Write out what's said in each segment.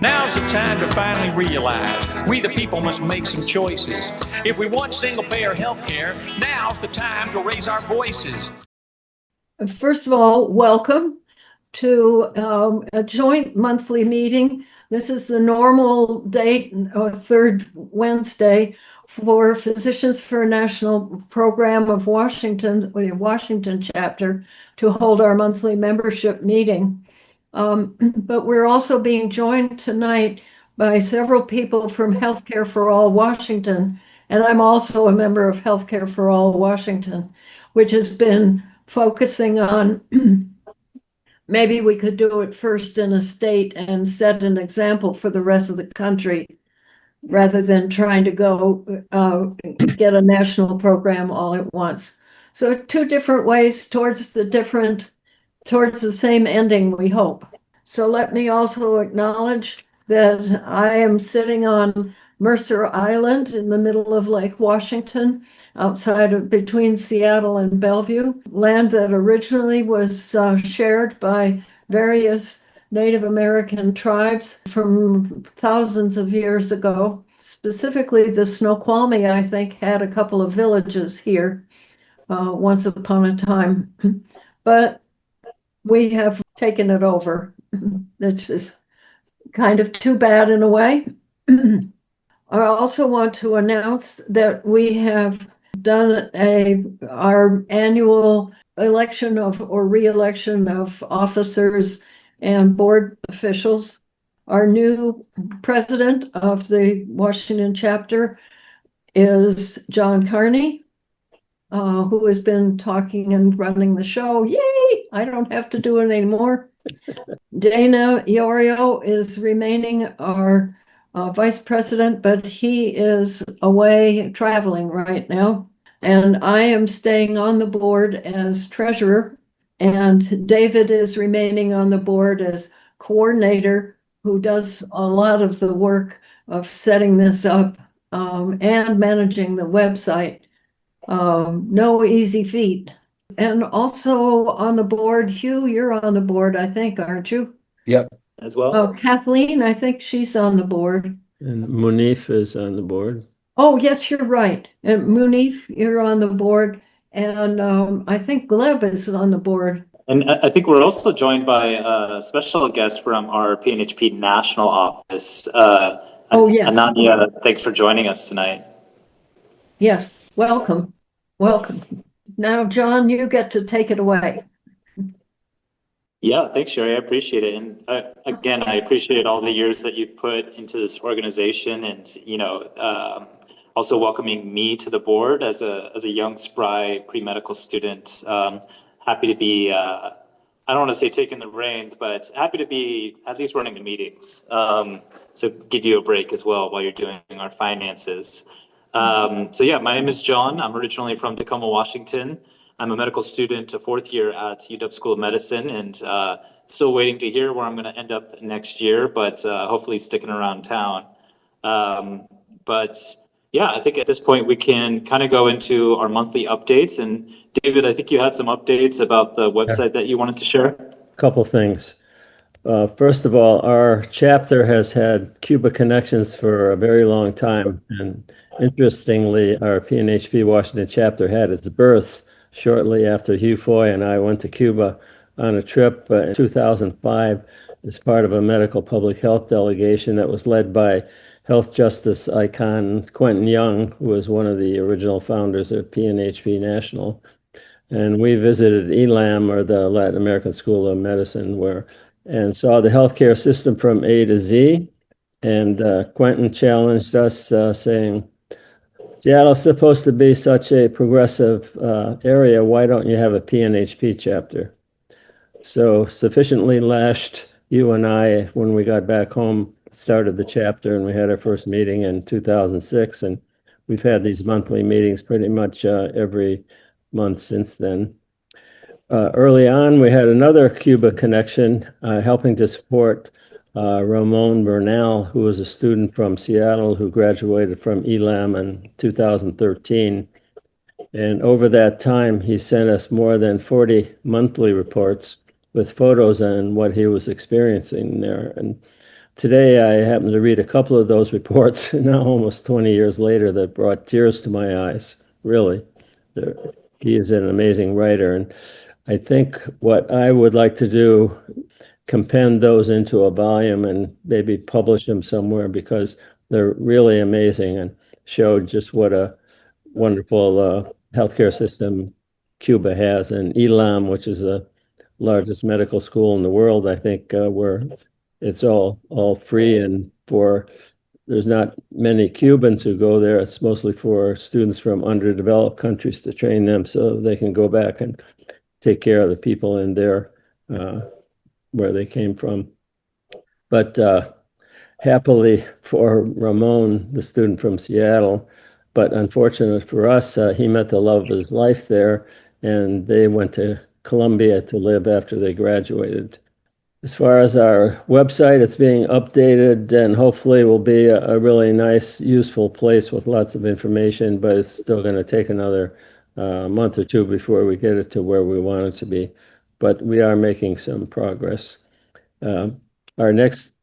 Now's the time to finally realize we the people must make some choices. If we want single-payer health care, now's the time to raise our voices. First of all, welcome to a joint monthly meeting. This is the normal date, third Wednesday, for Physicians for a National Program of Washington, the Washington chapter, to hold our monthly membership meeting. But we're also being joined tonight by several people from Healthcare for All Washington, and I'm also a member of Healthcare for All Washington, which has been focusing on maybe we could do it first in a state and set an example for the rest of the country, rather than trying to go get a national program all at once. So two different ways towards the same ending, we hope. So let me also acknowledge that I am sitting on Mercer Island in the middle of Lake Washington, between Seattle and Bellevue, land that originally was shared by various Native American tribes from thousands of years ago. Specifically, the Snoqualmie, I think, had a couple of villages here once upon a time, but we have taken it over, which is kind of too bad in a way. I also want to announce that we have done our annual election or re-election of officers and board officials. Our new president of the Washington chapter is John Kearney, who has been talking and running the show. Yay! I don't have to do it anymore. Dana Iorio is remaining our vice president, but he is away traveling right now. And I am staying on the board as treasurer, and David is remaining on the board as coordinator, who does a lot of the work of setting this up and managing the website. No easy feat. And also on the board, Hugh, you're on the board, I think, aren't you? Yep. As well. Kathleen, I think she's on the board. And Munif is on the board. Oh, yes, you're right. And Munif, you're on the board. And I think Gleb is on the board. And I think we're also joined by a special guest from our PNHP national office. Oh, yes. Ananya, thanks for joining us tonight. Yes, welcome. Welcome. Now, John, you get to take it away. Yeah, thanks, Sherry. I appreciate it. And again, I appreciate all the years that you've put into this organization, and also welcoming me to the board as a young, spry pre-medical student. Happy to be, I don't want to say taking the reins, but happy to be at least running the meetings. So give you a break as well while you're doing our finances. So yeah, my name is John. I'm originally from Tacoma, Washington. I'm a medical student, a fourth year at UW School of Medicine, and still waiting to hear where I'm going to end up next year, but hopefully sticking around town. But yeah, I think at this point we can kind of go into our monthly updates. And David, I think you had some updates about the website that you wanted to share. A couple things. First of all, our chapter has had Cuba connections for a very long time. And interestingly, our PNHP Washington chapter had its birth shortly after Hugh Foy and I went to Cuba on a trip in 2005 as part of a medical public health delegation that was led by health justice icon Quentin Young, who was one of the original founders of PNHP National. And we visited ELAM, or the Latin American School of Medicine, and saw the healthcare system from A to Z. And Quentin challenged us, saying, Seattle's supposed to be such a progressive area. Why don't you have a PNHP chapter? So sufficiently lashed, you and I, when we got back home, started the chapter, and we had our first meeting in 2006. And we've had these monthly meetings pretty much every month since then. Early on, we had another Cuba connection, helping to support Ramon Bernal, who was a student from Seattle who graduated from ELAM in 2013. And over that time, he sent us more than 40 monthly reports with photos on what he was experiencing there. And today I happened to read a couple of those reports now almost 20 years later that brought tears to my eyes, really. He is an amazing writer, and I think what I would like to do, compend those into a volume and maybe publish them somewhere, because they're really amazing and showed just what a wonderful healthcare system Cuba has. And ELAM, which is the largest medical school in the world, I think, where it's all free, and there's not many Cubans who go there. It's mostly for students from underdeveloped countries to train them so they can go back and take care of the people in there where they came from. But happily for Ramon, the student from Seattle, but unfortunately for us, he met the love of his life there, and they went to Colombia to live after they graduated. As far as our website, it's being updated and hopefully will be a really nice, useful place with lots of information, but it's still going to take another month or two before we get it to where we want it to be. But we are making some progress. Our next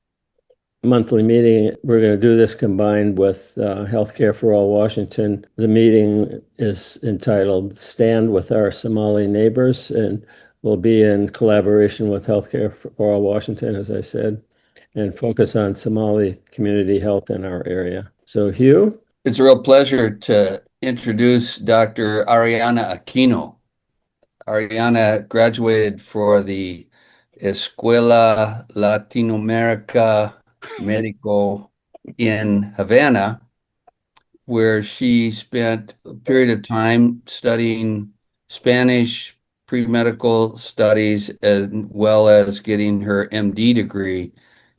monthly meeting, we're going to do this combined with Healthcare for All Washington. The meeting is entitled Stand with Our Somali Neighbors, and will be in collaboration with Healthcare for All Washington, as I said, and focus on Somali community health in our area. So, Hugh? It's a real pleasure to introduce Dr. Arianne Aquino. Arianne graduated for the Escuela Latinoamerica Medico in Havana, where she spent a period of time studying Spanish, pre-medical studies, as well as getting her MD degree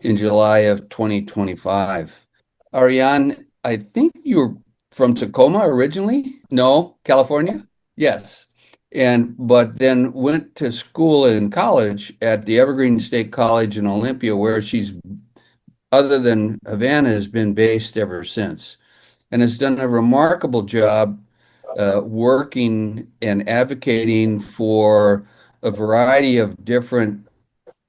in July of 2025. Arianne, I think you're from Tacoma originally? No, California? Yes. But then went to school in college at the Evergreen State College in Olympia, where she's, other than Havana, has been based ever since, and has done a remarkable job working and advocating for a variety of different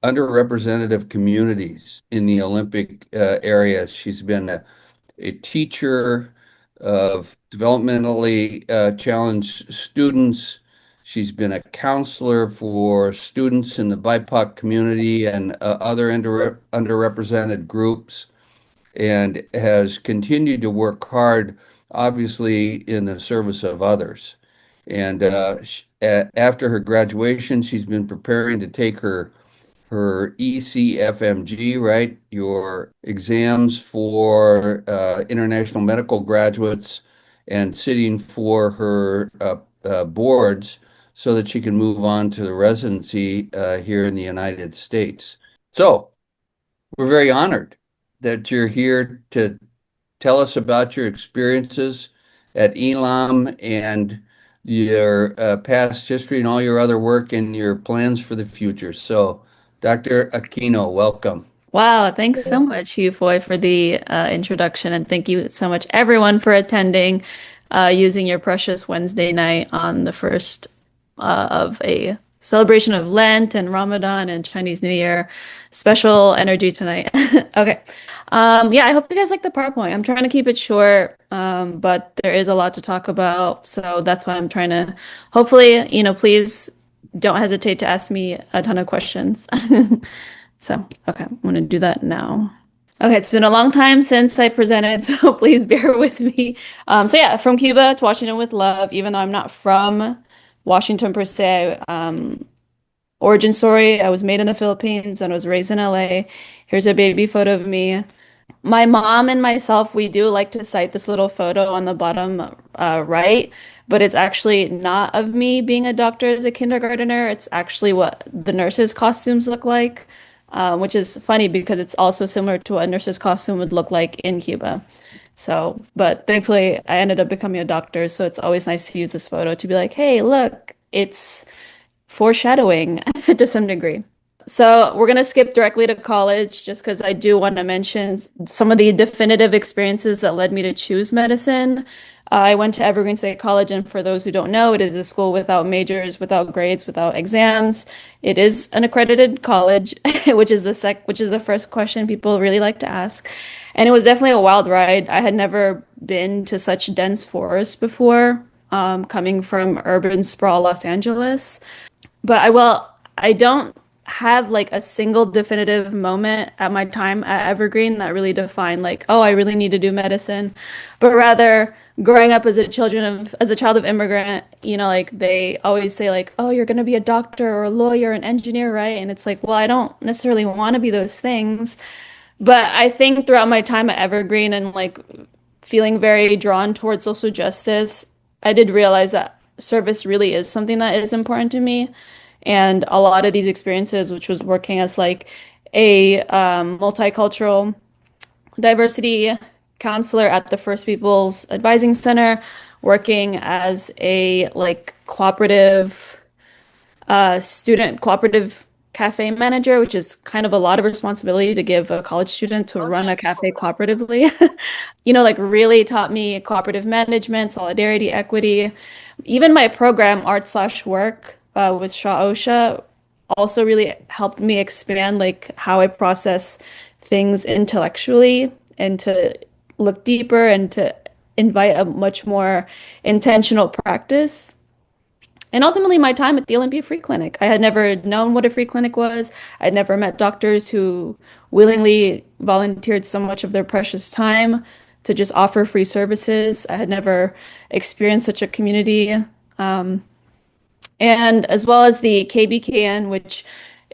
underrepresented communities in the Olympic area. She's been a teacher of developmentally challenged students. She's been a counselor for students in the BIPOC community and other underrepresented groups, and has continued to work hard, obviously, in the service of others. And after her graduation, she's been preparing to take her ECFMG, right? Your exams for international medical graduates, and sitting for her boards so that she can move on to the residency here in the United States. So we're very honored that you're here to tell us about your experiences at ELAM and your past history and all your other work and your plans for the future. So, Dr. Aquino, welcome. Wow, thanks so much, Hugh, for the introduction, and thank you so much, everyone, for attending, using your precious Wednesday night on the first of a celebration of Lent and Ramadan and Chinese New Year. Special energy tonight. Okay. Yeah, I hope you guys like the PowerPoint. I'm trying to keep it short, but there is a lot to talk about. So that's why I'm trying to, hopefully, please don't hesitate to ask me a ton of questions. So, okay, I'm going to do that now. Okay, it's been a long time since I presented, so please bear with me. So yeah, from Cuba to Washington with love, even though I'm not from Washington per se. Origin story, I was made in the Philippines and was raised in LA. Here's a baby photo of me. My mom and myself, we do like to cite this little photo on the bottom right, but it's actually not of me being a doctor as a kindergartner. It's actually what the nurses' costumes look like, which is funny because it's also similar to what a nurse's costume would look like in Cuba. So, but thankfully I ended up becoming a doctor, so it's always nice to use this photo to be like, hey, look, it's foreshadowing to some degree. So we're going to skip directly to college just because I do want to mention some of the definitive experiences that led me to choose medicine. I went to Evergreen State College, and for those who don't know, it is a school without majors, without grades, without exams. It is an accredited college, which is the first question people really like to ask. And it was definitely a wild ride. I had never been to such dense forest before, coming from urban sprawl Los Angeles. But I don't have like a single definitive moment at my time at Evergreen that really defined like, oh, I really need to do medicine, but rather growing up as a child of immigrant, like they always say like, oh, you're going to be a doctor or a lawyer, an engineer, right? And it's like, well, I don't necessarily want to be those things. But I think throughout my time at Evergreen and like feeling very drawn towards social justice, I did realize that service really is something that is important to me. And a lot of these experiences, which was working as like a multicultural diversity counselor at the First Peoples Advising Center, working as a like cooperative student cooperative cafe manager, which is kind of a lot of responsibility to give a college student to run a cafe cooperatively, like really taught me cooperative management, solidarity, equity. Even my program, Art/Work, with Shaw Osha, also really helped me expand like how I process things intellectually and to look deeper and to invite a much more intentional practice. And ultimately, my time at the Olympia Free Clinic, I had never known what a free clinic was. I'd never met doctors who willingly volunteered so much of their precious time to just offer free services. I had never experienced such a community. And as well as the KBKN, which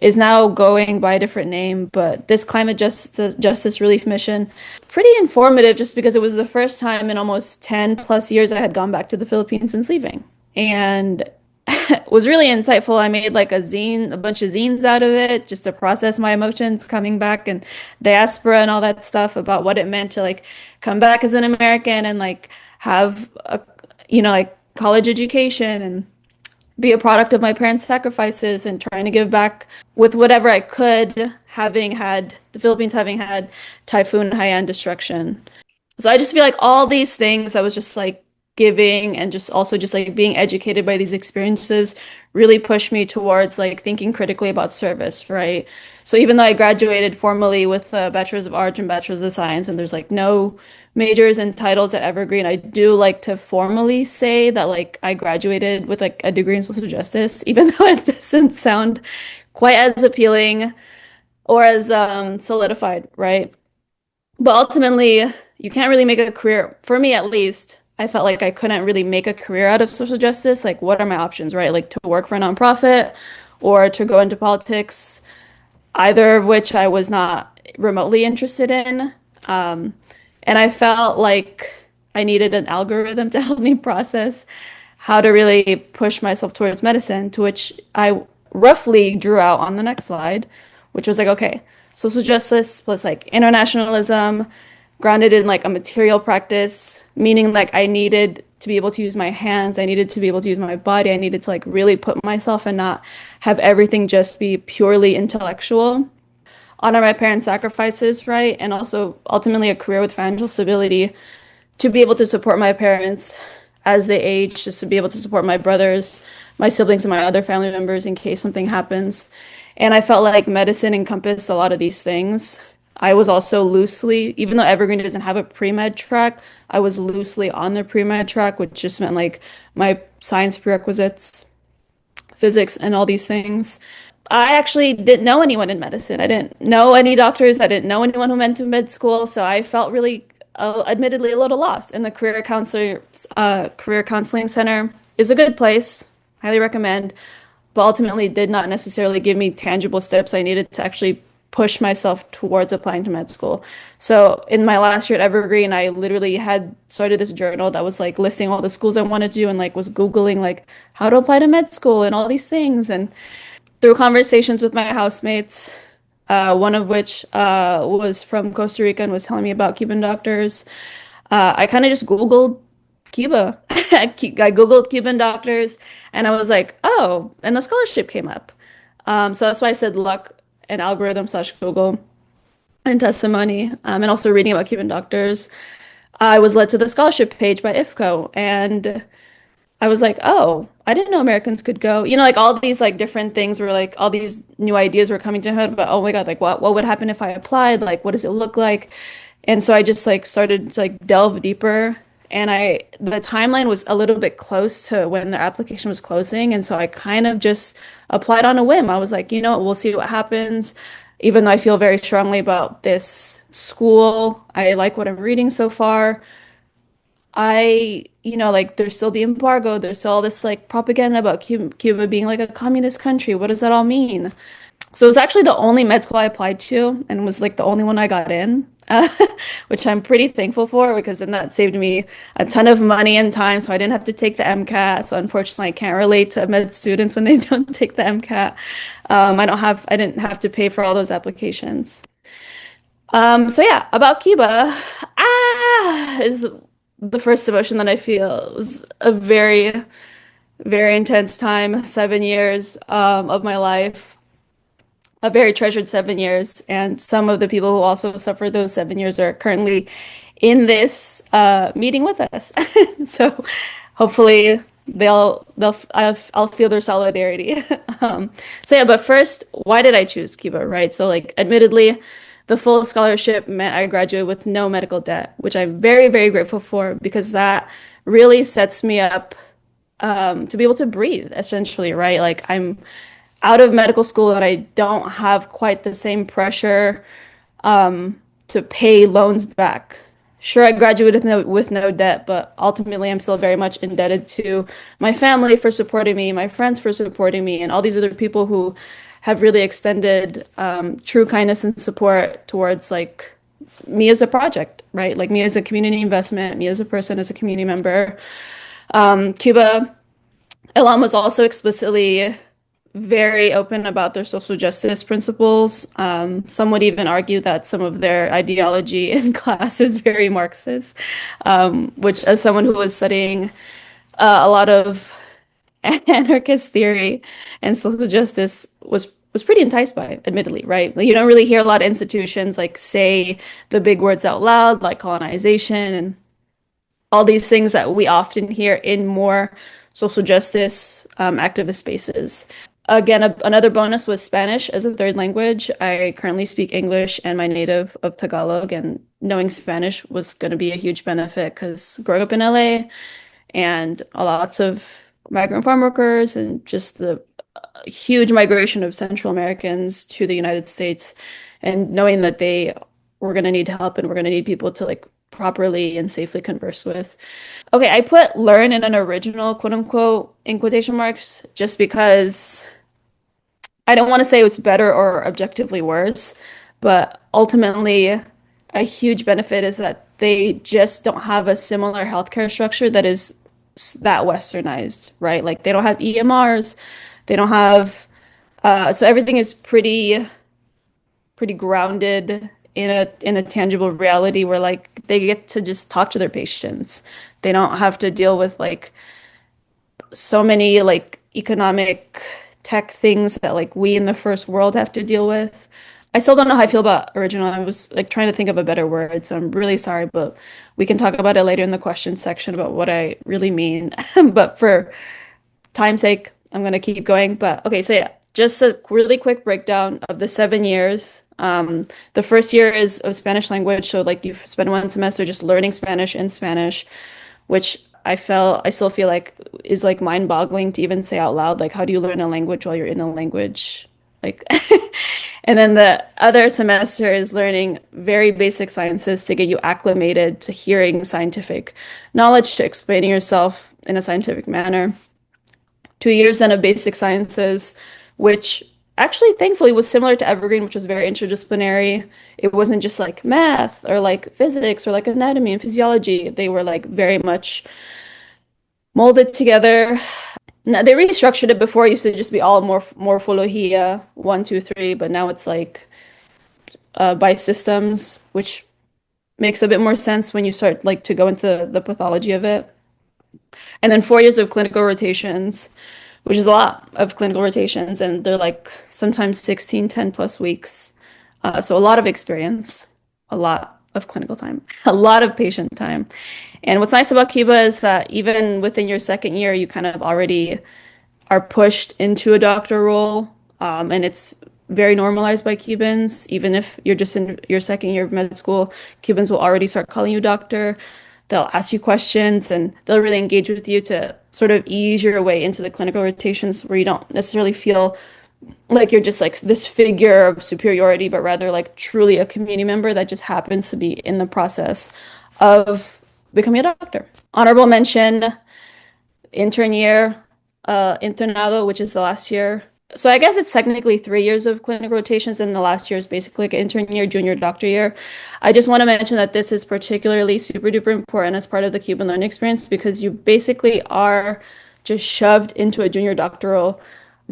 is now going by a different name, but this Climate Justice Relief Mission, pretty informative just because it was the first time in almost 10 plus years I had gone back to the Philippines since leaving. And it was really insightful. I made like a bunch of zines out of it just to process my emotions coming back and diaspora and all that stuff about what it meant to like come back as an American and like have a, like college education and be a product of my parents' sacrifices and trying to give back with whatever I could, the Philippines having had Typhoon Haiyan destruction. So I just feel like all these things, I was just like giving and just also just like being educated by these experiences really pushed me towards like thinking critically about service, right? So even though I graduated formally with a Bachelor's of Arts and Bachelor's of Science, and there's like no majors and titles at Evergreen, I do like to formally say that like I graduated with like a degree in social justice, even though it doesn't sound quite as appealing or as solidified, right? But ultimately, you can't really make a career, for me at least. I felt like I couldn't really make a career out of social justice. Like, what are my options, right? Like to work for a nonprofit or to go into politics, either of which I was not remotely interested in. And I felt like I needed an algorithm to help me process how to really push myself towards medicine, to which I roughly drew out on the next slide, which was like, okay, social justice plus like internationalism, grounded in like a material practice, meaning like I needed to be able to use my hands, I needed to be able to use my body, I needed to like really put myself and not have everything just be purely intellectual. Honor my parents' sacrifices, right? And also ultimately a career with financial stability to be able to support my parents as they age, just to be able to support my brothers, my siblings, and my other family members in case something happens. And I felt like medicine encompassed a lot of these things. I was also loosely, even though Evergreen doesn't have a pre-med track, I was loosely on the pre-med track, which just meant like my science prerequisites, physics, and all these things. I actually didn't know anyone in medicine. I didn't know any doctors. I didn't know anyone who went to med school. So I felt really, admittedly, a little lost. And the career counseling center is a good place. Highly recommend. But ultimately did not necessarily give me tangible steps I needed to actually push myself towards applying to med school. So in my last year at Evergreen, I literally had started this journal that was like listing all the schools I wanted to do and like was Googling like how to apply to med school and all these things. And through conversations with my housemates, one of which was from Costa Rica and was telling me about Cuban doctors, I kind of just Googled Cuba. I Googled Cuban doctors and I was like, oh, and the scholarship came up. So that's why I said luck and algorithm / Google and testimony, and also reading about Cuban doctors. I was led to the scholarship page by IFCO, and I was like, oh, I didn't know Americans could go. You know, like all these like different things were like all these new ideas were coming to my head, but oh my God, like what would happen if I applied? Like what does it look like? And so I just like started to like delve deeper. And the timeline was a little bit close to when the application was closing. And so I kind of just applied on a whim. I was like, you know, we'll see what happens. Even though I feel very strongly about this school, I like what I'm reading so far. You know, like there's still the embargo, there's still all this like propaganda about Cuba being like a communist country. What does that all mean? So it was actually the only med school I applied to and was like the only one I got in, which I'm pretty thankful for because then that saved me a ton of money and time. So I didn't have to take the MCAT. So unfortunately, I can't relate to med students when they don't take the MCAT. I didn't have to pay for all those applications. So yeah, about Cuba, is the first emotion that I feel. It was a very, very intense time, 7 years of my life, a very treasured 7 years. And some of the people who also suffered those 7 years are currently in this meeting with us. So hopefully I'll feel their solidarity. So yeah, but first, why did I choose Cuba, right? So like, admittedly, the full scholarship meant I graduated with no medical debt, which I'm very, very grateful for because that really sets me up to be able to breathe, essentially, right? Like I'm out of medical school and I don't have quite the same pressure to pay loans back. Sure, I graduated with no debt, but ultimately I'm still very much indebted to my family for supporting me, my friends for supporting me, and all these other people who have really extended true kindness and support towards like me as a project, right? Like me as a community investment, me as a person, as a community member. Cuba, ELAM was also explicitly very open about their social justice principles. Some would even argue that some of their ideology in class is very Marxist, which as someone who was studying a lot of anarchist theory and social justice was pretty enticed by it, admittedly, right? Like, you don't really hear a lot of institutions like say the big words out loud, like colonization and all these things that we often hear in more social justice activist spaces. Again, another bonus was Spanish as a third language. I currently speak English and my native of Tagalog, and knowing Spanish was going to be a huge benefit because growing up in LA and lots of migrant farm workers and just the huge migration of Central Americans to the United States, and knowing that they were going to need help and we're going to need people to like properly and safely converse with. Okay, I put learn in an original, quote unquote, in quotation marks, just because I don't want to say it's better or objectively worse, but ultimately a huge benefit is that they just don't have a similar healthcare structure that is that westernized, right? Like they don't have EMRs, they don't have so everything is pretty grounded in a tangible reality where like they get to just talk to their patients. They don't have to deal with like so many like economic tech things that like we in the first world have to deal with. I still don't know how I feel about original. I was like trying to think of a better word, so I'm really sorry, but we can talk about it later in the question section about what I really mean. But for time's sake, I'm going to keep going. But okay, so yeah, just a really quick breakdown of the 7 years. The first year is of Spanish language, so like you spend one semester just learning Spanish in Spanish, which I still feel like is like mind-boggling to even say out loud. Like, how do you learn a language while you're in a language? Like, and then the other semester is learning very basic sciences to get you acclimated to hearing scientific knowledge, to explaining yourself in a scientific manner. 2 years then of basic sciences, which actually thankfully was similar to Evergreen, which was very interdisciplinary. It wasn't just like math or like physics or like anatomy and physiology. They were like very much molded together. Now, they restructured it. Before it used to just be all morphologia 1, 2, 3, but now it's like by systems, which makes a bit more sense when you start like to go into the pathology of it. And then 4 years of clinical rotations, which is a lot of clinical rotations, and they're like sometimes 16, 10 plus weeks. So a lot of experience, a lot. of clinical time, a lot of patient time. And what's nice about Cuba is that even within your second year, you kind of already are pushed into a doctor role. And it's very normalized by Cubans. Even if you're just in your second year of med school, Cubans will already start calling you doctor. They'll ask you questions and they'll really engage with you to sort of ease your way into the clinical rotations where you don't necessarily feel like you're just like this figure of superiority, but rather like truly a community member that just happens to be in the process of becoming a doctor. Honorable mention, intern year, internado, which is the last year. So I guess it's technically 3 years of clinical rotations, and the last year is basically like intern year, junior doctor year. I just want to mention that this is particularly super duper important as part of the Cuban learning experience because you basically are just shoved into a junior doctoral,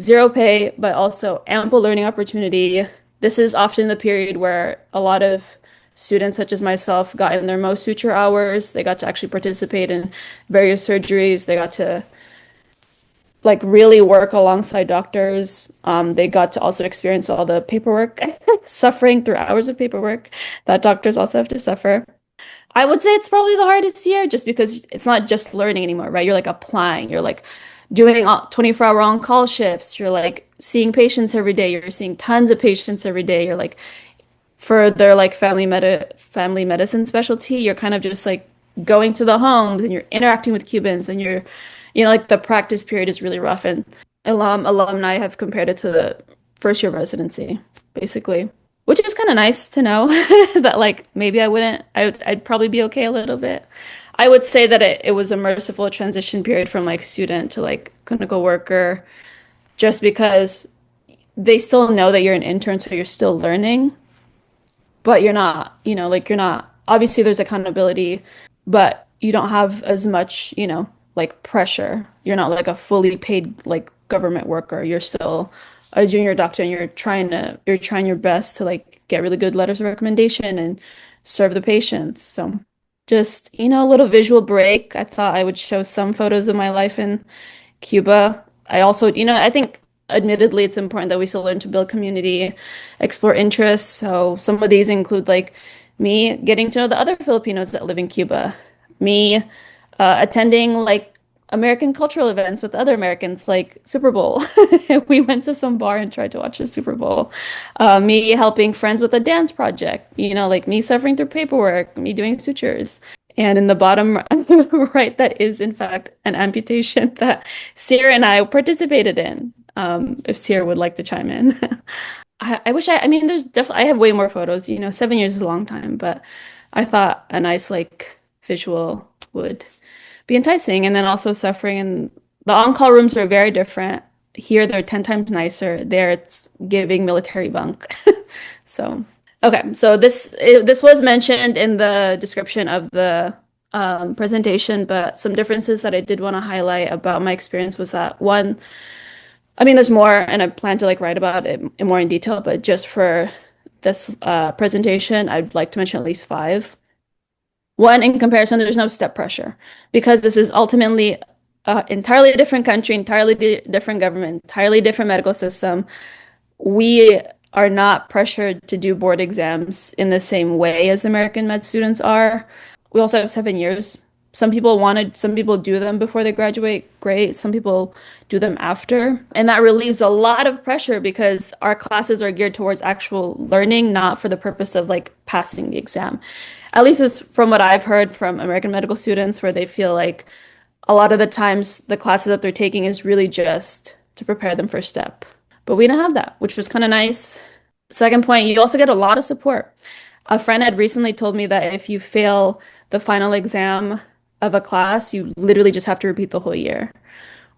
zero pay, but also ample learning opportunity. This is often the period where a lot of students such as myself got in their most suture hours. They got to actually participate in various surgeries. They got to like really work alongside doctors. They got to also experience all the paperwork, suffering through hours of paperwork that doctors also have to suffer. I would say it's probably the hardest year just because it's not just learning anymore, right? You're like applying, you're like doing 24-hour on-call shifts. You're like seeing patients every day. You're seeing tons of patients every day. You're like, for their like family medicine specialty, you're kind of just like going to the homes and you're interacting with Cubans and you're, you know, like the practice period is really rough. And alumni have compared it to the first year of residency, basically, which is kind of nice to know that like maybe I'd probably be okay a little bit. I would say that it was a merciful transition period from like student to like clinical worker, just because they still know that you're an intern, so you're still learning, but you're not, you know, like you're not, obviously there's accountability, but you don't have as much, you know, like pressure. You're not like a fully paid like government worker. You're still a junior doctor and you're trying your best to like get really good letters of recommendation and serve the patients. So just, you know, a little visual break. I thought I would show some photos of my life in Cuba. I also, you know, I think admittedly it's important that we still learn to build community, explore interests. So some of these include like me getting to know the other Filipinos that live in Cuba, me attending like American cultural events with other Americans, like Super Bowl. We went to some bar and tried to watch the Super Bowl. Me helping friends with a dance project, you know, like me suffering through paperwork, me doing sutures. And in the bottom right, that is in fact an amputation that Sierra and I participated in. If Sierra would like to chime in. I mean, there's definitely, I have way more photos, you know, 7 years is a long time, but I thought a nice like visual would be enticing. And then also suffering, and the on-call rooms are very different. Here they're 10 times nicer. There it's giving military bunk. So, okay. So this was mentioned in the description of the presentation, but some differences that I did want to highlight about my experience was that one, I mean, there's more, and I plan to like write about it more in detail, but just for this presentation, I'd like to mention at least 5. One, in comparison, there's no step pressure because this is ultimately entirely a different country, entirely different government, entirely different medical system. We are not pressured to do board exams in the same way as American med students are. We also have 7 years. Some people do them before they graduate. Great. Some people do them after. And that relieves a lot of pressure because our classes are geared towards actual learning, not for the purpose of like passing the exam. At least is from what I've heard from American medical students, where they feel like a lot of the times the classes that they're taking is really just to prepare them for STEP. But we don't have that, which was kind of nice. Second point, you also get a lot of support. A friend had recently told me that if you fail the final exam of a class, you literally just have to repeat the whole year,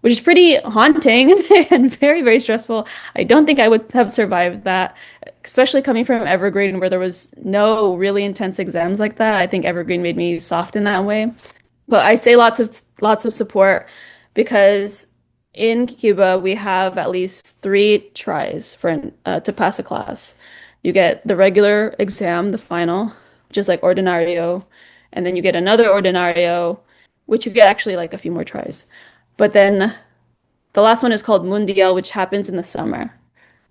which is pretty haunting and very, very stressful. I don't think I would have survived that, especially coming from Evergreen where there was no really intense exams like that. I think Evergreen made me soft in that way. But I say lots of support because in Cuba, we have at least 3 tries for to pass a class. You get the regular exam, the final, which is like ordinario, and then you get another ordinario, which you get actually like a few more tries. But then the last one is called Mundial, which happens in the summer.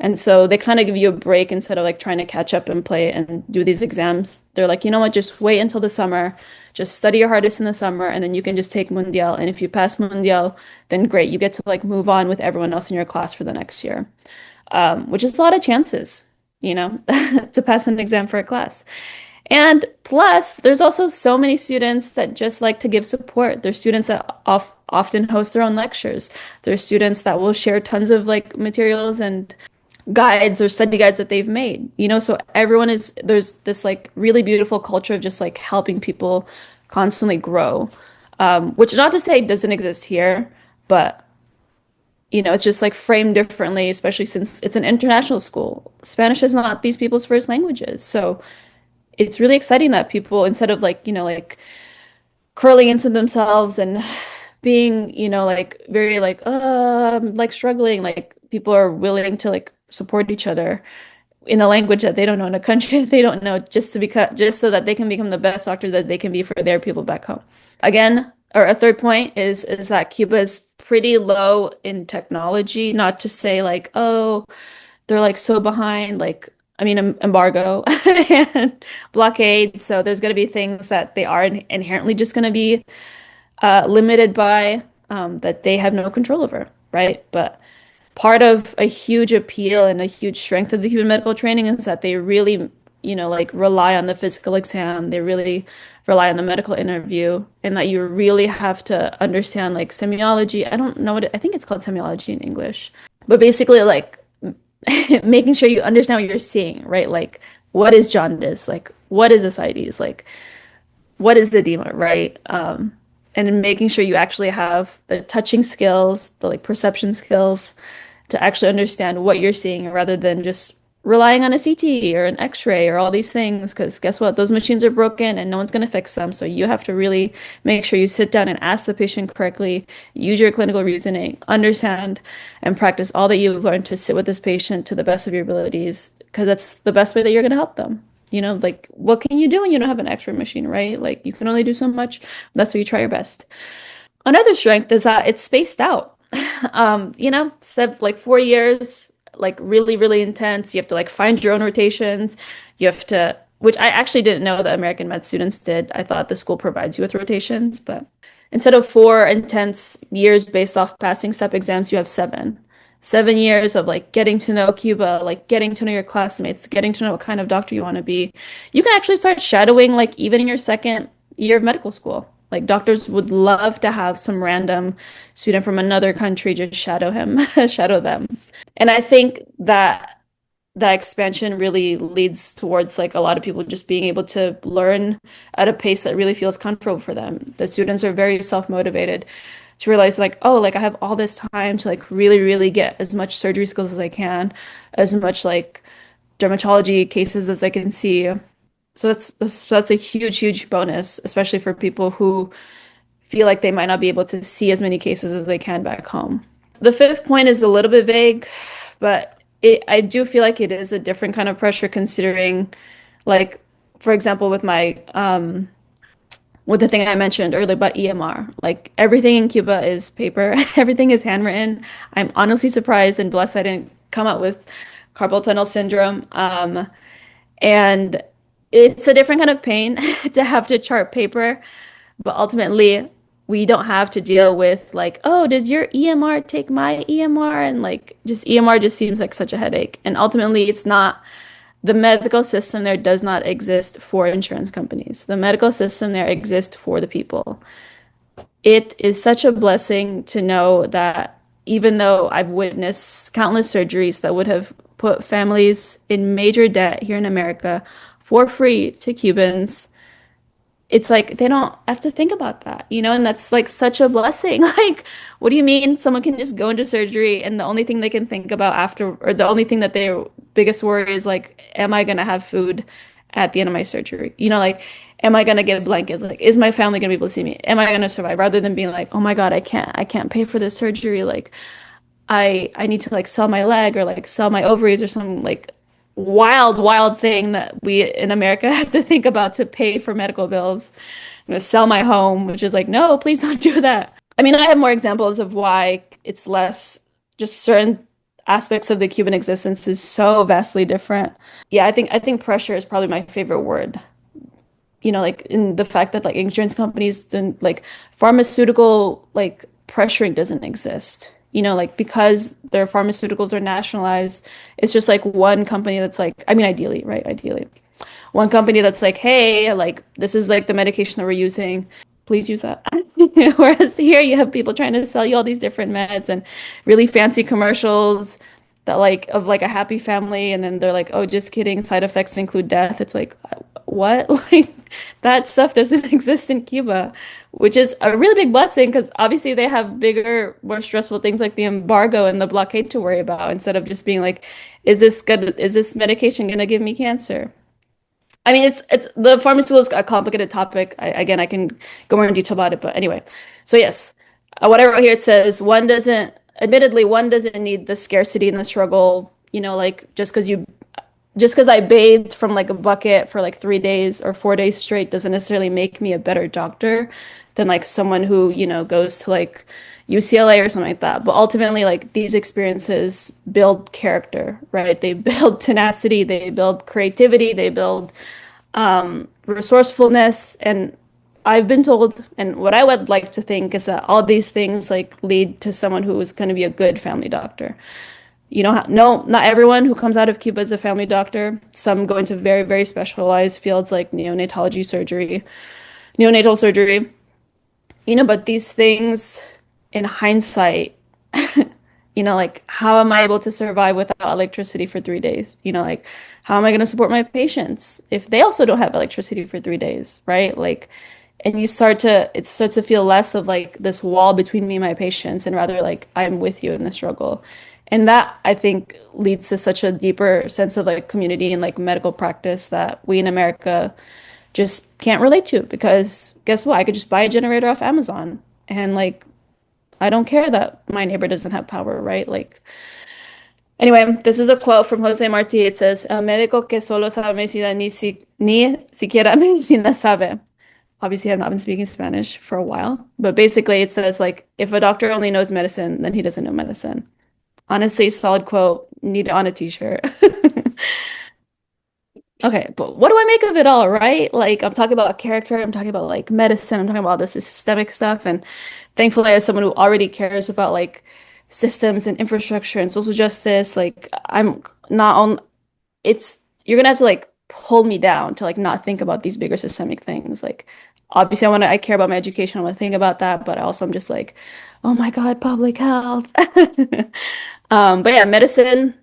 And so they kind of give you a break instead of like trying to catch up and play and do these exams. They're like, you know what, just wait until the summer, just study your hardest in the summer, and then you can just take Mundial. And if you pass Mundial, then great, you get to like move on with everyone else in your class for the next year, which is a lot of chances, you know, to pass an exam for a class. And plus, there's also so many students that just like to give support. There's students that often host their own lectures. There's students that will share tons of like materials and guides or study guides that they've made, you know, so there's this like really beautiful culture of just like helping people constantly grow, which not to say doesn't exist here, but you know, it's just like framed differently, especially since it's an international school. Spanish is not these people's first languages. So it's really exciting that people, instead of like, you know, like curling into themselves and being, you know, like very like struggling, like people are willing to like support each other in a language that they don't know, in a country that they don't know, just so that they can become the best doctor that they can be for their people back home. Again, or a third point is that Cuba is pretty low in technology, not to say like, oh, they're like so behind, like, I mean, embargo and blockade. So there's going to be things that they are inherently just going to be limited by, that they have no control over, right? But part of a huge appeal and a huge strength of the Cuban medical training is that they really, you know, like rely on the physical exam. They really rely on the medical interview, and that you really have to understand like semiology. I don't know I think it's called semiology in English, but basically like making sure you understand what you're seeing, right? Like, what is jaundice? Like, what is ascites? Like, what is edema, right? And making sure you actually have the touching skills, the like perception skills to actually understand what you're seeing, rather than just relying on a CT or an X-ray or all these things, because guess what? Those machines are broken and no one's going to fix them. So you have to really make sure you sit down and ask the patient correctly, use your clinical reasoning, understand and practice all that you've learned to sit with this patient to the best of your abilities, because that's the best way that you're going to help them. You know, like, what can you do when you don't have an X-ray machine, right? Like, you can only do so much. That's where you try your best. Another strength is that it's spaced out. You know, like 4 years, like really, really intense. You have to like find your own rotations. You have to, which I actually didn't know that American med students did. I thought the school provides you with rotations, but instead of 4 intense years based off passing step exams, you have 7. 7 years of like getting to know Cuba, like getting to know your classmates, getting to know what kind of doctor you want to be. You can actually start shadowing like even in your second year of medical school. Like, doctors would love to have some random student from another country just shadow them. And I think that expansion really leads towards like a lot of people just being able to learn at a pace that really feels comfortable for them. The students are very self-motivated to realize like, oh, like I have all this time to like really, really get as much surgery skills as I can, as much like dermatology cases as I can see. So that's a huge, huge bonus, especially for people who feel like they might not be able to see as many cases as they can back home. The fifth point is a little bit vague, but I do feel like it is a different kind of pressure, considering, like, for example, with my with the thing I mentioned earlier about EMR, like everything in Cuba is paper, everything is handwritten. I'm honestly surprised and blessed I didn't come up with carpal tunnel syndrome. And it's a different kind of pain to have to chart paper, but ultimately we don't have to deal with like, oh, does your EMR take my EMR? And like, just EMR just seems like such a headache. And ultimately it's not, the medical system there does not exist for insurance companies. The medical system there exists for the people. It is such a blessing to know that even though I've witnessed countless surgeries that would have put families in major debt here in America for free to Cubans, it's like they don't have to think about that, you know, and that's like such a blessing. Like, what do you mean someone can just go into surgery and the only thing they can think about after, or the only thing that their biggest worry is like, am I going to have food at the end of my surgery? You know, like, am I going to get a blanket? Like, is my family going to be able to see me? Am I going to survive? Rather than being like, oh my God, I can't pay for this surgery. Like, I need to like sell my leg or like sell my ovaries or some like wild thing that we in America have to think about to pay for medical bills. I'm going to sell my home, which is like, no, please don't do that. I mean, I have more examples of why it's less just certain aspects of the Cuban existence is so vastly different. Yeah, I think pressure is probably my favorite word. You know, like in the fact that like insurance companies and like pharmaceutical like pressuring doesn't exist. You know, like because their pharmaceuticals are nationalized, it's just like one company that's like, I mean, ideally, right? Ideally, one company that's like, hey, like this is like the medication that we're using. Please use that. Whereas here you have people trying to sell you all these different meds and really fancy commercials that like of like a happy family, and then they're like, oh, just kidding, side effects include death. It's like, what? Like that stuff doesn't exist in Cuba, which is a really big blessing because obviously they have bigger, more stressful things like the embargo and the blockade to worry about instead of just being like, is this medication gonna give me cancer? I mean, it's the pharmaceutical is a complicated topic. Again, I can go more in detail about it, but anyway. So yes, what I wrote here, it says admittedly, one doesn't need the scarcity and the struggle, you know, like just because I bathed from like a bucket for like 3 days or 4 days straight doesn't necessarily make me a better doctor than like someone who, you know, goes to like UCLA or something like that. But ultimately, like these experiences build character, right? They build tenacity, they build creativity, they build resourcefulness. And I've been told, and what I would like to think is that all these things like lead to someone who is going to be a good family doctor. You know, no, not everyone who comes out of Cuba is a family doctor. Some go into very, very specialized fields like neonatal surgery, you know, but these things in hindsight, you know, like how am I able to survive without electricity for 3 days? You know, like how am I going to support my patients if they also don't have electricity for 3 days, right? Like, and it starts to feel less of like this wall between me and my patients and rather like I'm with you in the struggle. And that I think leads to such a deeper sense of like community and like medical practice that we in America just can't relate to because guess what? I could just buy a generator off Amazon and like I don't care that my neighbor doesn't have power, right? Like anyway, this is a quote from Jose Marti. It says, "El médico que solo sabe medicina ni siquiera medicina sabe." Obviously, I've not been speaking Spanish for a while, but basically it says like if a doctor only knows medicine, then he doesn't know medicine. Honestly, solid quote, need it on a t-shirt. Okay, but what do I make of it all, right? Like I'm talking about character, I'm talking about like medicine, I'm talking about the systemic stuff, and thankfully as someone who already cares about like systems and infrastructure and social justice, like I'm not on it's you're gonna have to like pull me down to like not think about these bigger systemic things. Like obviously I care about my education, I want to think about that, but also I'm just like, oh my God, public health. But yeah, medicine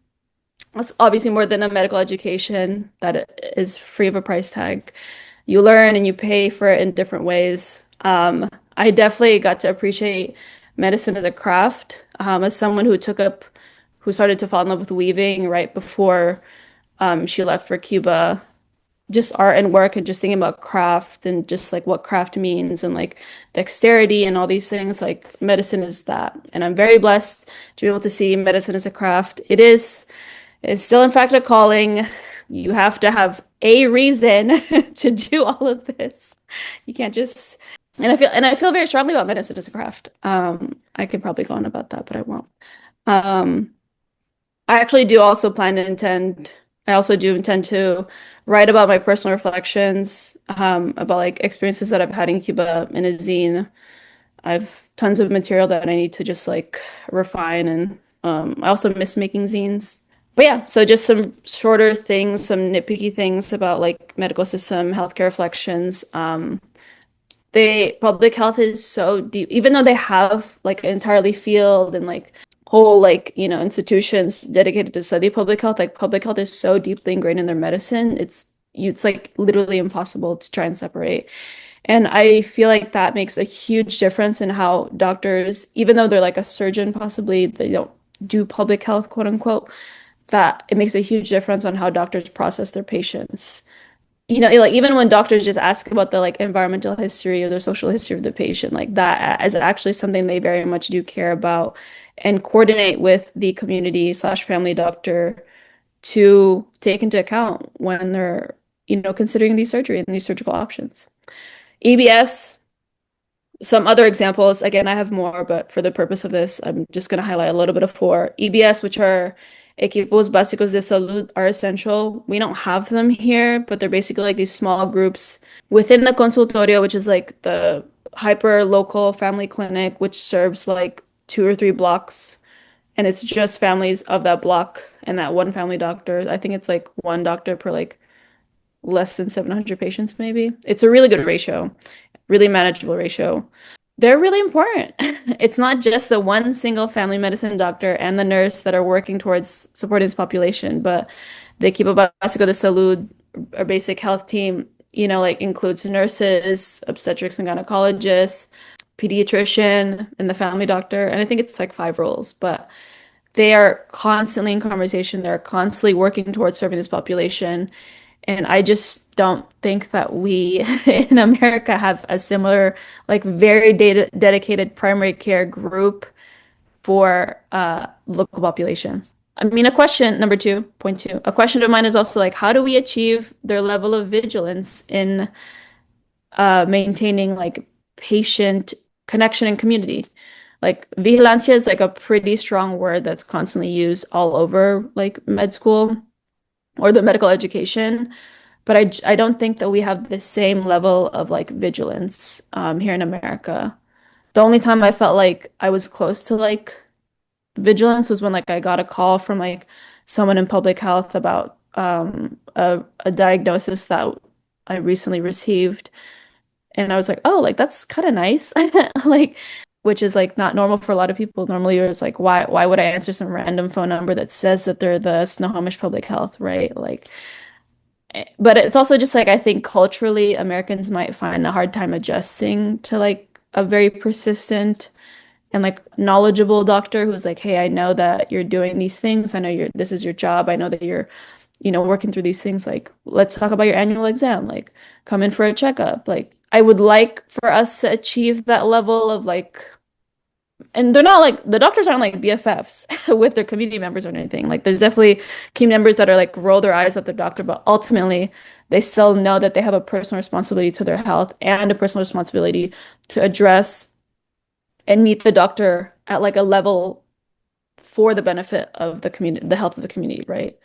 that's obviously more than a medical education that is free of a price tag. You learn and you pay for it in different ways. I definitely got to appreciate medicine as a craft. As someone who started to fall in love with weaving right before she left for Cuba, just art and work and just thinking about craft and just like what craft means and like dexterity and all these things, like medicine is that. And I'm very blessed to be able to see medicine as a craft. It's still, in fact, a calling. You have to have a reason to do all of this. You can't just, and I feel very strongly about medicine as a craft. I could probably go on about that, but I won't. I actually do also I also do intend to write about my personal reflections, about like experiences that I've had in Cuba in a zine. I've tons of material that I need to just like refine, and I also miss making zines. But yeah, so just some shorter things, some nitpicky things about like medical system, healthcare reflections. Public health is so deep, even though they have like an entirely field and like whole like, you know, institutions dedicated to study public health. Like public health is so deeply ingrained in their medicine. It's like literally impossible to try and separate. And I feel like that makes a huge difference in how doctors, even though they're like a surgeon, possibly they don't do public health, quote unquote, that it makes a huge difference on how doctors process their patients. You know, like even when doctors just ask about the like environmental history or the social history of the patient, like that is actually something they very much do care about and coordinate with the community / family doctor to take into account when they're, you know, considering these surgery and these surgical options. EBS, some other examples, again, I have more, but for the purpose of this, I'm just going to highlight a little bit of 4. EBS, which are equipos básicos de salud, are essential. We don't have them here, but they're basically like these small groups within the consultorio, which is like the hyper local family clinic, which serves like 2 or 3 blocks. And it's just families of that block and that one family doctor. I think it's like 1 doctor per like less than 700 patients, maybe. It's a really good ratio, really manageable ratio. They're really important. It's not just the one single family medicine doctor and the nurse that are working towards supporting this population, but the Equipo Básico de Salud, our basic health team, you know, like includes nurses, obstetrics and gynecologists, pediatrician, and the family doctor. And I think it's like 5 roles, but they are constantly in conversation. They're constantly working towards serving this population. And I just don't think that we in America have a similar, like very dedicated primary care group for local population. I mean, a question, number 2.2, a question of mine is also like, how do we achieve their level of vigilance in maintaining like patient connection and community? Like vigilancia is like a pretty strong word that's constantly used all over like med school or the medical education. But I don't think that we have the same level of like vigilance here in America. The only time I felt like I was close to like vigilance was when like I got a call from like someone in public health about a diagnosis that I recently received. And I was like, oh, like that's kind of nice. Like, which is like not normal for a lot of people. Normally it's like, why would I answer some random phone number that says that they're the Snohomish Public Health, right? Like, but it's also just like I think culturally Americans might find a hard time adjusting to like a very persistent and like knowledgeable doctor who's like, hey, I know that you're doing these things. I know this is your job. I know that you're, you know, working through these things. Like, let's talk about your annual exam. Like, come in for a checkup. Like, I would like for us to achieve that level of like, and they're not like, the doctors aren't like BFFs with their community members or anything. Like there's definitely community members that are like roll their eyes at their doctor, but ultimately they still know that they have a personal responsibility to their health and a personal responsibility to address and meet the doctor at like a level for the benefit of the community, the health of the community, right?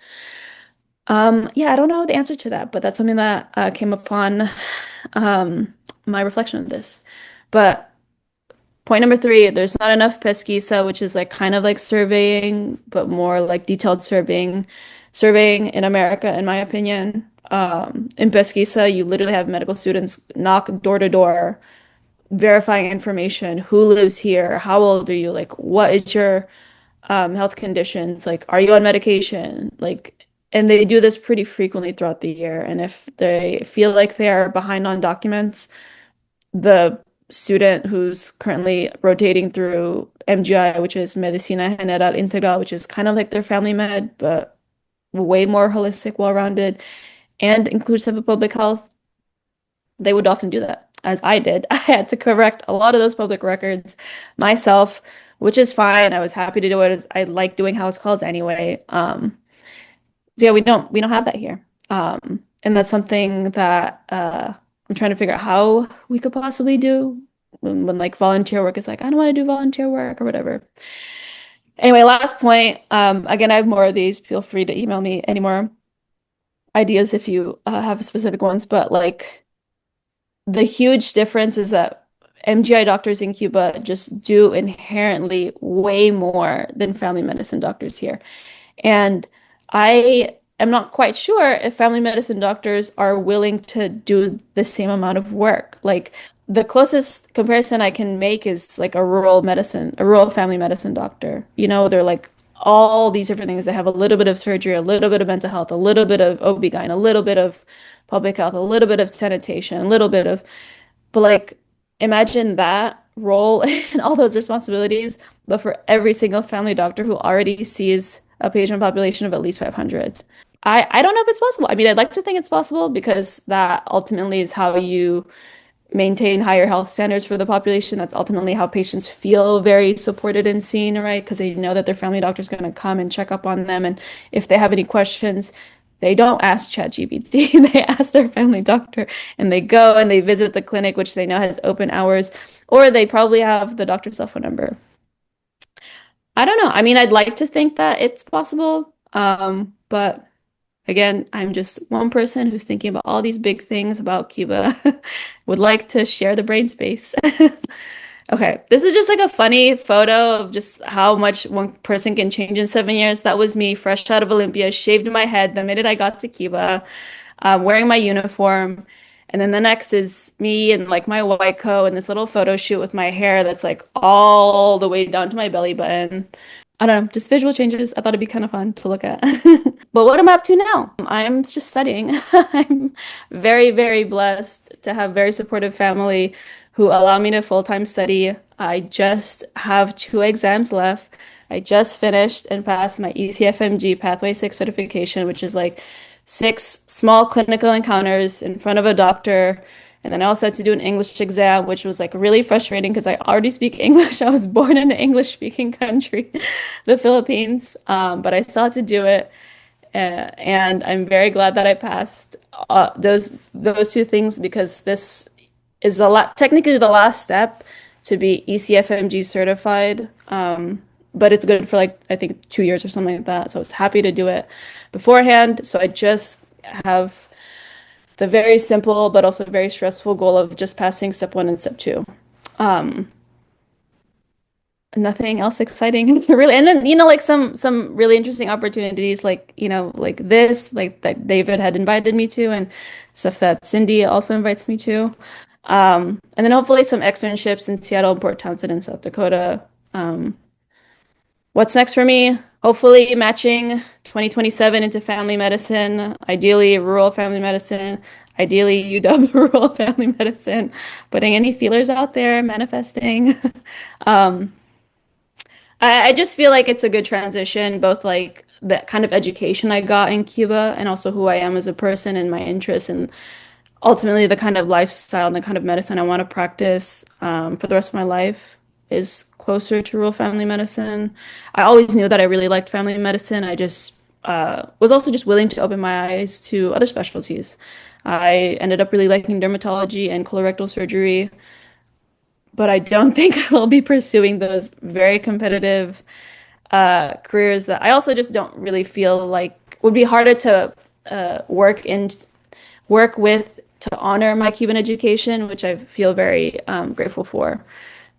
Yeah, I don't know the answer to that, but that's something that came upon my reflection of this. But point number 3, there's not enough pesquisa, which is like kind of like surveying, but more like detailed surveying in America, in my opinion. In pesquisa, you literally have medical students knock door to door, verifying information, who lives here, how old are you, like what is your health conditions, like are you on medication, like, and they do this pretty frequently throughout the year. And if they feel like they're behind on documents, the student who's currently rotating through MGI, which is Medicina General Integral, which is kind of like their family med, but way more holistic, well-rounded, and inclusive of public health, they would often do that, as I did. I had to correct a lot of those public records myself, which is fine. I was happy to do it. I like doing house calls anyway. So yeah, we don't have that here. And that's something that I'm trying to figure out how we could possibly do when like volunteer work is like, I don't want to do volunteer work or whatever. Anyway, last point. Again, I have more of these. Feel free to email me any more ideas if you have specific ones. But like the huge difference is that MGI doctors in Cuba just do inherently way more than family medicine doctors here. And I am not quite sure if family medicine doctors are willing to do the same amount of work. Like the closest comparison I can make is like a rural family medicine doctor. You know, they're like all these different things. They have a little bit of surgery, a little bit of mental health, a little bit of OB-GYN, a little bit of public health, a little bit of sanitation, a little bit of, but like imagine that role and all those responsibilities, but for every single family doctor who already sees a patient population of at least 500. I don't know if it's possible. I mean, I'd like to think it's possible because that ultimately is how you maintain higher health standards for the population. That's ultimately how patients feel very supported and seen, right? Because they know that their family doctor is going to come and check up on them. And if they have any questions, they don't ask ChatGPT. They ask their family doctor, and they go and they visit the clinic, which they know has open hours, or they probably have the doctor's cell phone number. I don't know. I mean, I'd like to think that it's possible, but again, I'm just one person who's thinking about all these big things about Cuba. Would like to share the brain space. Okay, this is just like a funny photo of just how much one person can change in 7 years. That was me, fresh out of Olympia, shaved my head the minute I got to Cuba, wearing my uniform. And then the next is me and like my white coat and this little photo shoot with my hair that's like all the way down to my belly button. I don't know, just visual changes. I thought it'd be kind of fun to look at. But what am I up to now? I'm just studying. I'm very, very blessed to have very supportive family who allow me to full-time study. I just have 2 exams left. I just finished and passed my ECFMG Pathway 6 certification, which is like 6 small clinical encounters in front of a doctor. And then I also had to do an English exam, which was like really frustrating because I already speak English. I was born in an English-speaking country, the Philippines, but I still had to do it. And I'm very glad that I passed those 2 things, because this is technically the last step to be ECFMG certified. But it's good for like, I think 2 years or something like that. So I was happy to do it beforehand. So I just have the very simple but also very stressful goal of just passing step 1 and step 2. Nothing else exciting really. And then, like some really interesting opportunities, like, like this, like that David had invited me to, and stuff that Cindy also invites me to. And then hopefully some externships in Seattle, Port Townsend, and South Dakota. What's next for me? Hopefully matching 2027 into family medicine, ideally rural family medicine, ideally UW rural family medicine, putting any feelers out there, manifesting. I just feel like it's a good transition, both like the kind of education I got in Cuba and also who I am as a person and my interests, and ultimately the kind of lifestyle and the kind of medicine I want to practice for the rest of my life is closer to rural family medicine. I always knew that I really liked family medicine. I just was also just willing to open my eyes to other specialties. I ended up really liking dermatology and colorectal surgery, but I don't think I will be pursuing those very competitive careers that I also just don't really feel like would be harder to work with to honor my Cuban education, which I feel very grateful for.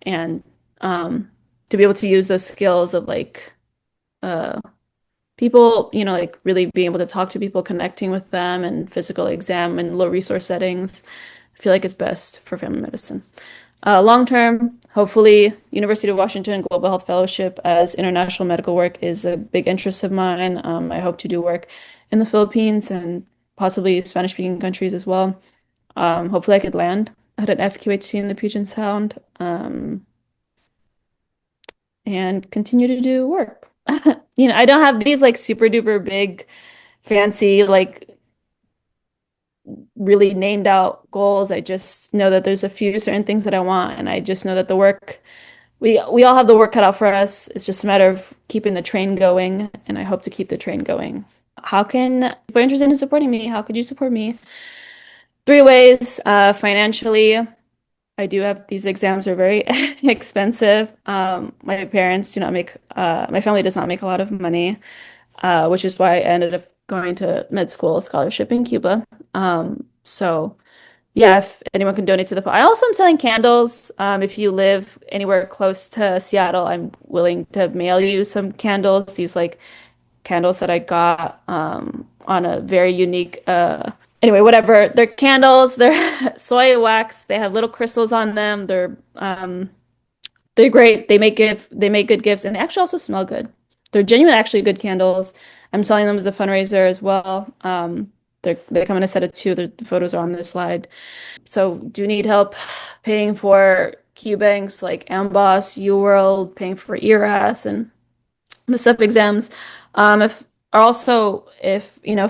And to be able to use those skills of like people, like really being able to talk to people, connecting with them, and physical exam and low resource settings, I feel like it's best for family medicine. Long term, hopefully, University of Washington Global Health Fellowship as international medical work is a big interest of mine. I hope to do work in the Philippines and possibly Spanish-speaking countries as well. Hopefully I could land at an FQHC in the Puget Sound and continue to do work. I don't have these like super duper big, fancy, like really named out goals. I just know that there's a few certain things that I want, and I just know that the work, we all have the work cut out for us. It's just a matter of keeping the train going, and I hope to keep the train going. If you're interested in supporting me, how could you support me? 3 ways. Financially, I do have these exams are very expensive. My parents do not make, my family does not make a lot of money, which is why I ended up going to med school scholarship in Cuba. So yeah, if anyone can donate to the, I also am selling candles. If you live anywhere close to Seattle, I'm willing to mail you some candles. These like candles that I got on a very unique anyway, whatever. They're candles, they're soy wax, they have little crystals on them. They're great. They make good gifts, and they actually also smell good. They're genuinely actually good candles. I'm selling them as a fundraiser as well. They come in a set of 2. The photos are on this slide. So do need help paying for Q banks like Amboss, UWorld, paying for ERAS and the STEP exams. If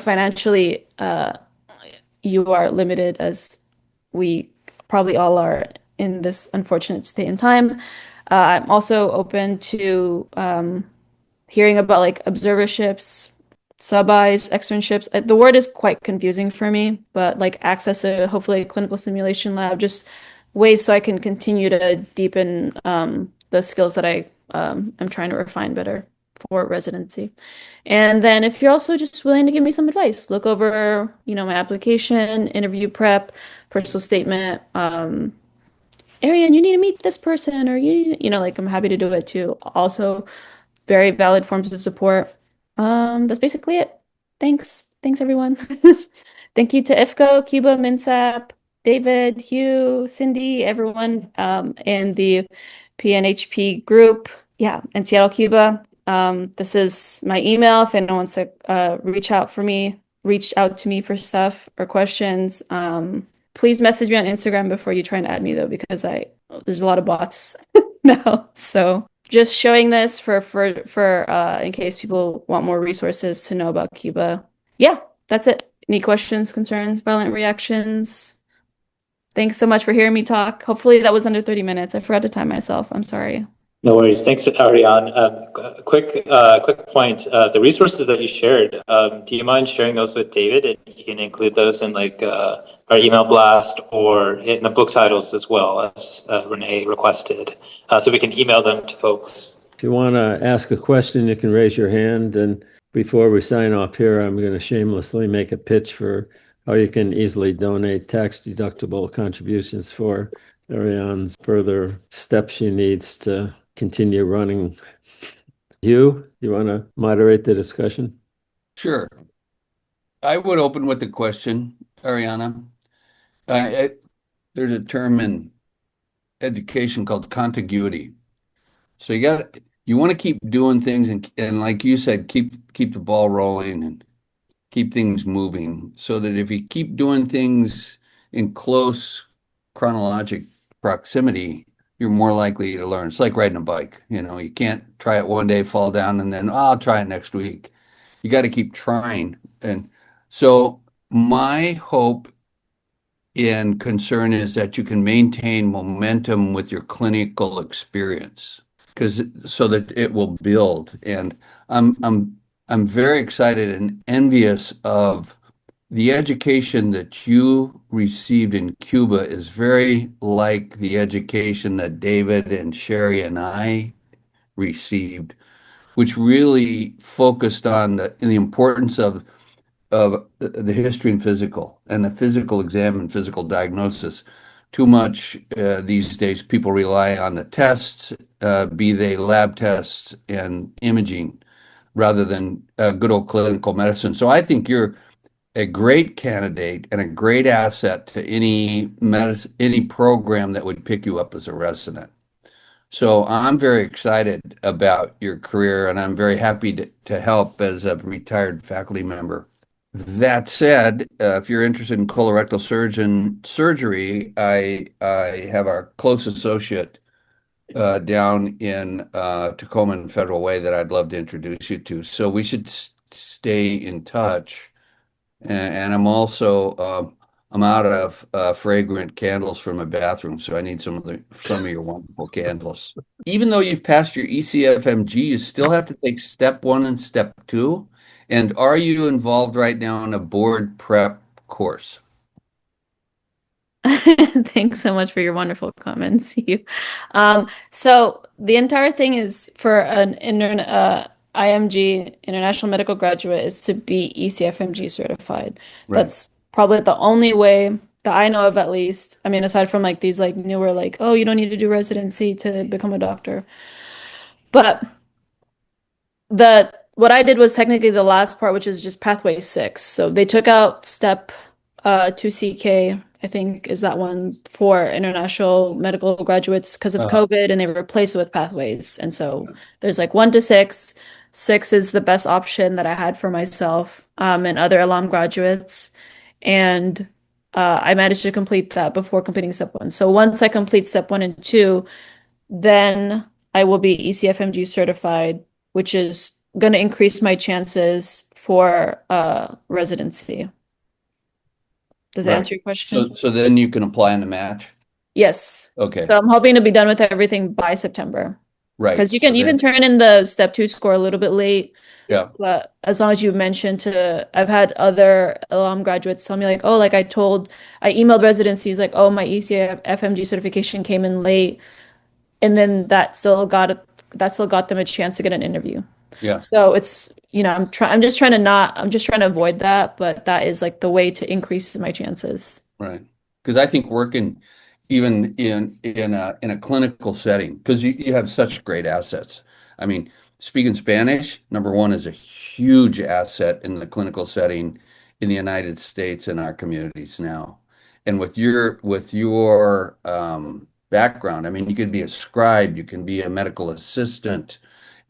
financially you are limited, as we probably all are in this unfortunate state in time, I'm also open to hearing about like observerships, sub-Is, externships. The word is quite confusing for me, but like access to hopefully a clinical simulation lab, just ways so I can continue to deepen the skills that I'm trying to refine better for residency. And then if you're also just willing to give me some advice, look over, my application, interview prep, personal statement. Arianne, you need to meet this person, or I'm happy to do it too. Also, very valid forms of support. That's basically it. Thanks everyone. Thank you to IFCO, Cuba, MINSAP, David, Hugh, Cindy, everyone, and the PNHP group. Yeah, and Seattle, Cuba. This is my email if anyone wants to reach out to me for stuff or questions. Please message me on Instagram before you try and add me though, because there's a lot of bots now. So just showing this for in case people want more resources to know about Cuba. Yeah, that's it. Any questions, concerns, violent reactions? Thanks so much for hearing me talk. Hopefully that was under 30 minutes. I forgot to time myself. I'm sorry. No worries. Thanks, Arianne. Quick point. The resources that you shared, do you mind sharing those with David? And you can include those in our email blast or in the book titles as well, as Renee requested, so we can email them to folks. If you want to ask a question, you can raise your hand. And before we sign off here, I'm going to shamelessly make a pitch for how you can easily donate tax-deductible contributions for Arianne's further steps she needs to continue running. Hugh, you want to moderate the discussion? Sure. I would open with a question, Arianne. There's a term in education called contiguity. So you want to keep doing things and like you said, keep the ball rolling and keep things moving, so that if you keep doing things in close chronologic proximity, you're more likely to learn. It's like riding a bike. You can't try it one day, fall down, and then I'll try it next week. You got to keep trying. And so my hope and concern is that you can maintain momentum with your clinical experience, so that it will build. And I'm very excited and envious of the education that you received in Cuba. Is very like the education that David and Sherry and I received, which really focused on the importance of the history and the physical exam and physical diagnosis. Too much these days, people rely on the tests, be they lab tests and imaging, rather than good old clinical medicine. So I think you're a great candidate and a great asset to any program that would pick you up as a resident. So I'm very excited about your career, and I'm very happy to help as a retired faculty member. That said, if you're interested in colorectal surgery, I have our close associate down in Tacoma and Federal Way that I'd love to introduce you to. So we should stay in touch. And I'm also I'm out of fragrant candles for my bathroom, so I need some of your wonderful candles. Even though you've passed your ECFMG, you still have to take step 1 and step 2. And are you involved right now in a board prep course? Thanks so much for your wonderful comments, Hugh. So the entire thing is for an IMG, International Medical Graduate, is to be ECFMG certified. Right. That's probably the only way that I know of, at least. I mean, aside from these newer, oh, you don't need to do residency to become a doctor. But what I did was technically the last part, which is just pathway 6. So they took out step 2CK, I think is that one, for international medical graduates because of COVID, and they replaced it with pathways. And so there's 1 to 6. 6 is the best option that I had for myself and other ELAM graduates. And I managed to complete that before completing step 1. So once I complete step 1 and 2, then I will be ECFMG certified, which is going to increase my chances for residency. Does that answer your question? So then you can apply in the match? Yes. Okay. So I'm hoping to be done with everything by September. Right. Because you So can even turn in the step 2 score a little bit late. yeah. But as long as you mentioned I've had other ELAM graduates tell me like, oh, like I emailed residencies like, oh, my ECA FMG certification came in late, and then that still got them a chance to get an interview. Yeah. So it's, I'm just trying to avoid that, but that is like the way to increase my chances. Right. Because I think working even in a clinical setting, because you have such great assets. I mean, speaking Spanish, number one, is a huge asset in the clinical setting in the United States and our communities now. And with your background, I mean, you could be a scribe, you can be a medical assistant,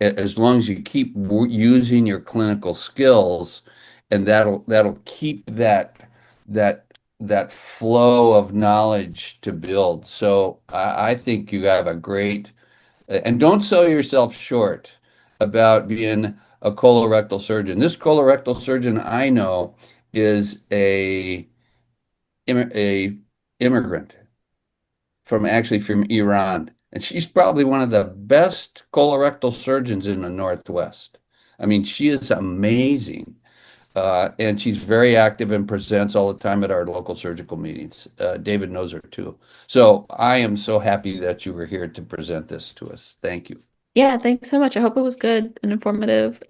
as long as you keep using your clinical skills, and that'll keep that flow of knowledge to build. So I think you have a great, and don't sell yourself short about being a colorectal surgeon. This colorectal surgeon I know is a immigrant from Iran, and she's probably one of the best colorectal surgeons in the Northwest. I mean, she is amazing. And she's very active and presents all the time at our local surgical meetings. David knows her too. So I am so happy that you were here to present this to us. Thank you. Yeah, thanks so much. I hope it was good and informative.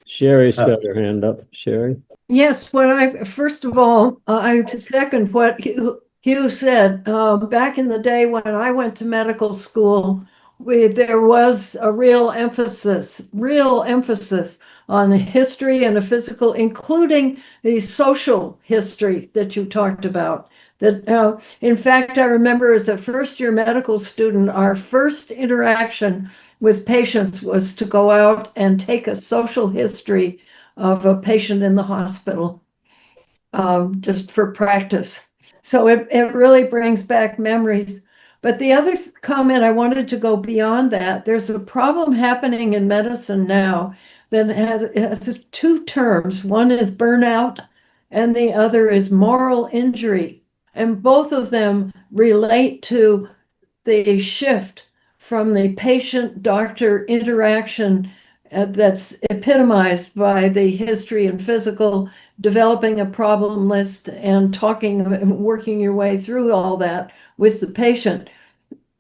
Sherry's got her hand up. Sherry? Yes, first of all, I second what Hugh said. Back in the day when I went to medical school, there was a real emphasis on the history and the physical, including the social history that you talked about. That, in fact, I remember as a first-year medical student, our first interaction with patients was to go out and take a social history of a patient in the hospital, just for practice. So it really brings back memories. But the other comment, I wanted to go beyond that. There's a problem happening in medicine now that has two terms. One is burnout, and the other is moral injury. And both of them relate to the shift from the patient-doctor interaction that's epitomized by the history and physical, developing a problem list and working your way through all that with the patient.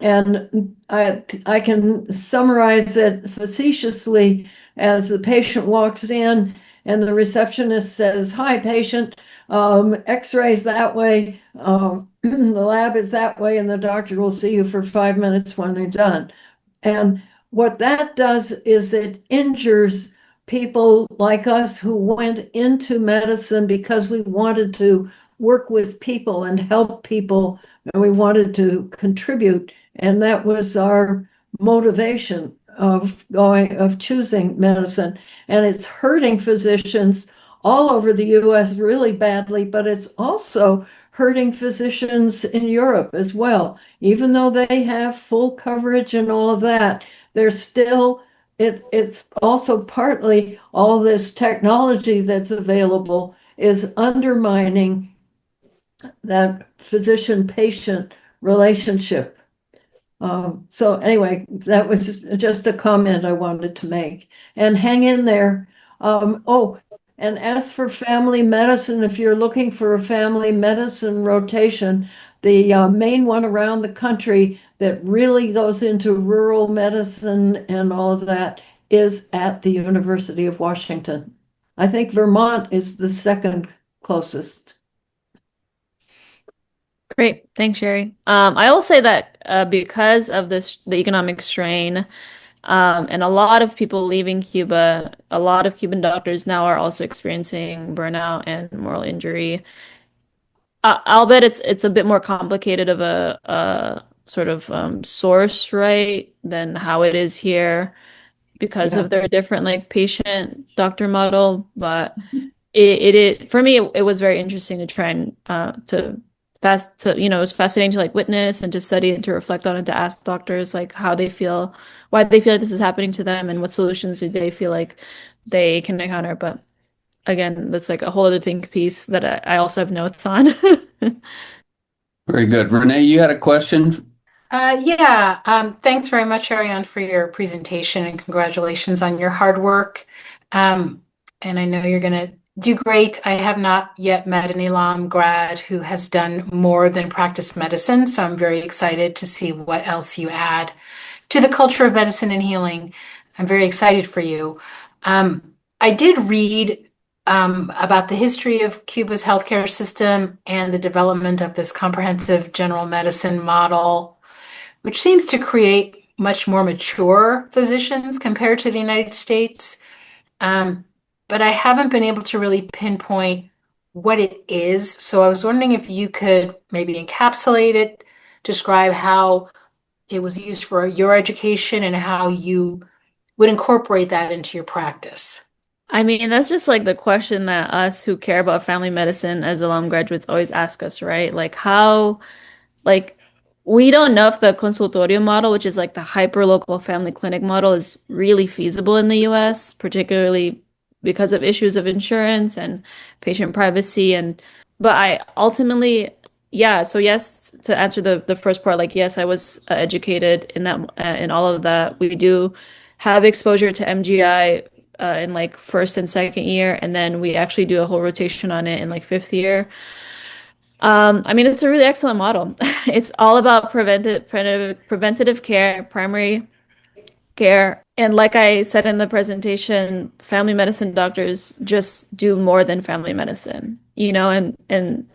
And I can summarize it facetiously as the patient walks in and the receptionist says, "Hi, patient, x-rays that way, the lab is that way, and the doctor will see you for 5 minutes when they're done." And what that does is it injures people like us who went into medicine because we wanted to work with people and help people, and we wanted to contribute. And that was our motivation of choosing medicine. And it's hurting physicians all over the US really badly, but it's also hurting physicians in Europe as well. Even though they have full coverage and all of that, there's still, it's also partly all this technology that's available is undermining that physician-patient relationship. So anyway, that was just a comment I wanted to make. And hang in there. And as for family medicine, if you're looking for a family medicine rotation, the main one around the country that really goes into rural medicine and all of that is at the University of Washington. I think Vermont is the second closest. Great. Thanks, Sherry. I will say that because of the economic strain, and a lot of people leaving Cuba, a lot of Cuban doctors now are also experiencing burnout and moral injury. I'll bet it's a bit more complicated of a sort of source, right, than how it is here because of their different like patient doctor model. But it for me it was very interesting to try and it was fascinating to like witness and to study and to reflect on and to ask doctors like how they feel, why they feel like this is happening to them, and what solutions do they feel like they can encounter. But again, that's like a whole other think piece that I also have notes on. Very good. Renee, you had a question? Thanks very much, Arianne, for your presentation and congratulations on your hard work. And I know you're going to do great. I have not yet met an ELAM grad who has done more than practice medicine, so I'm very excited to see what else you add to the culture of medicine and healing. I'm very excited for you. I did read about the history of Cuba's healthcare system and the development of this comprehensive general medicine model, which seems to create much more mature physicians compared to the United States. But I haven't been able to really pinpoint what it is. So I was wondering if you could maybe encapsulate it, describe how it was used for your education and how you would incorporate that into your practice. I mean, that's just like the question that us who care about family medicine as alum graduates always ask us, right? Like like we don't know if the consultorio model, which is like the hyper-local family clinic model, is really feasible in the US, particularly because of issues of insurance and patient privacy. But I ultimately, so yes, to answer the first part, like, yes, I was educated in that, in all of that. We do have exposure to MGI in like first and second year, and then we actually do a whole rotation on it in like fifth year. I mean, it's a really excellent model. It's all about preventative care, primary care. And like I said in the presentation, family medicine doctors just do more than family medicine, and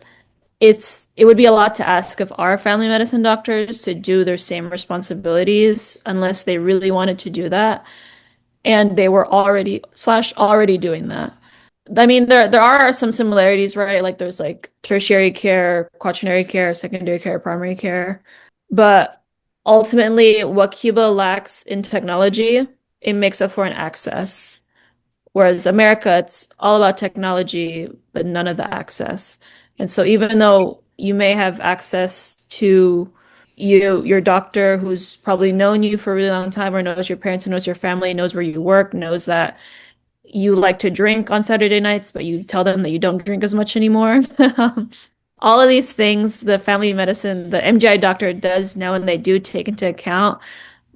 it would be a lot to ask of our family medicine doctors to do their same responsibilities unless they really wanted to do that. And they were already doing that. I mean, there are some similarities, right? Like there's like tertiary care, quaternary care, secondary care, primary care. But ultimately, what Cuba lacks in technology, it makes up for in access. Whereas America, it's all about technology, but none of the access. And so even though you may have access to your doctor who's probably known you for a really long time, or knows your parents, knows your family, knows where you work, knows that you like to drink on Saturday nights, but you tell them that you don't drink as much anymore. All of these things, the family medicine, the MGI doctor does know, and they do take into account,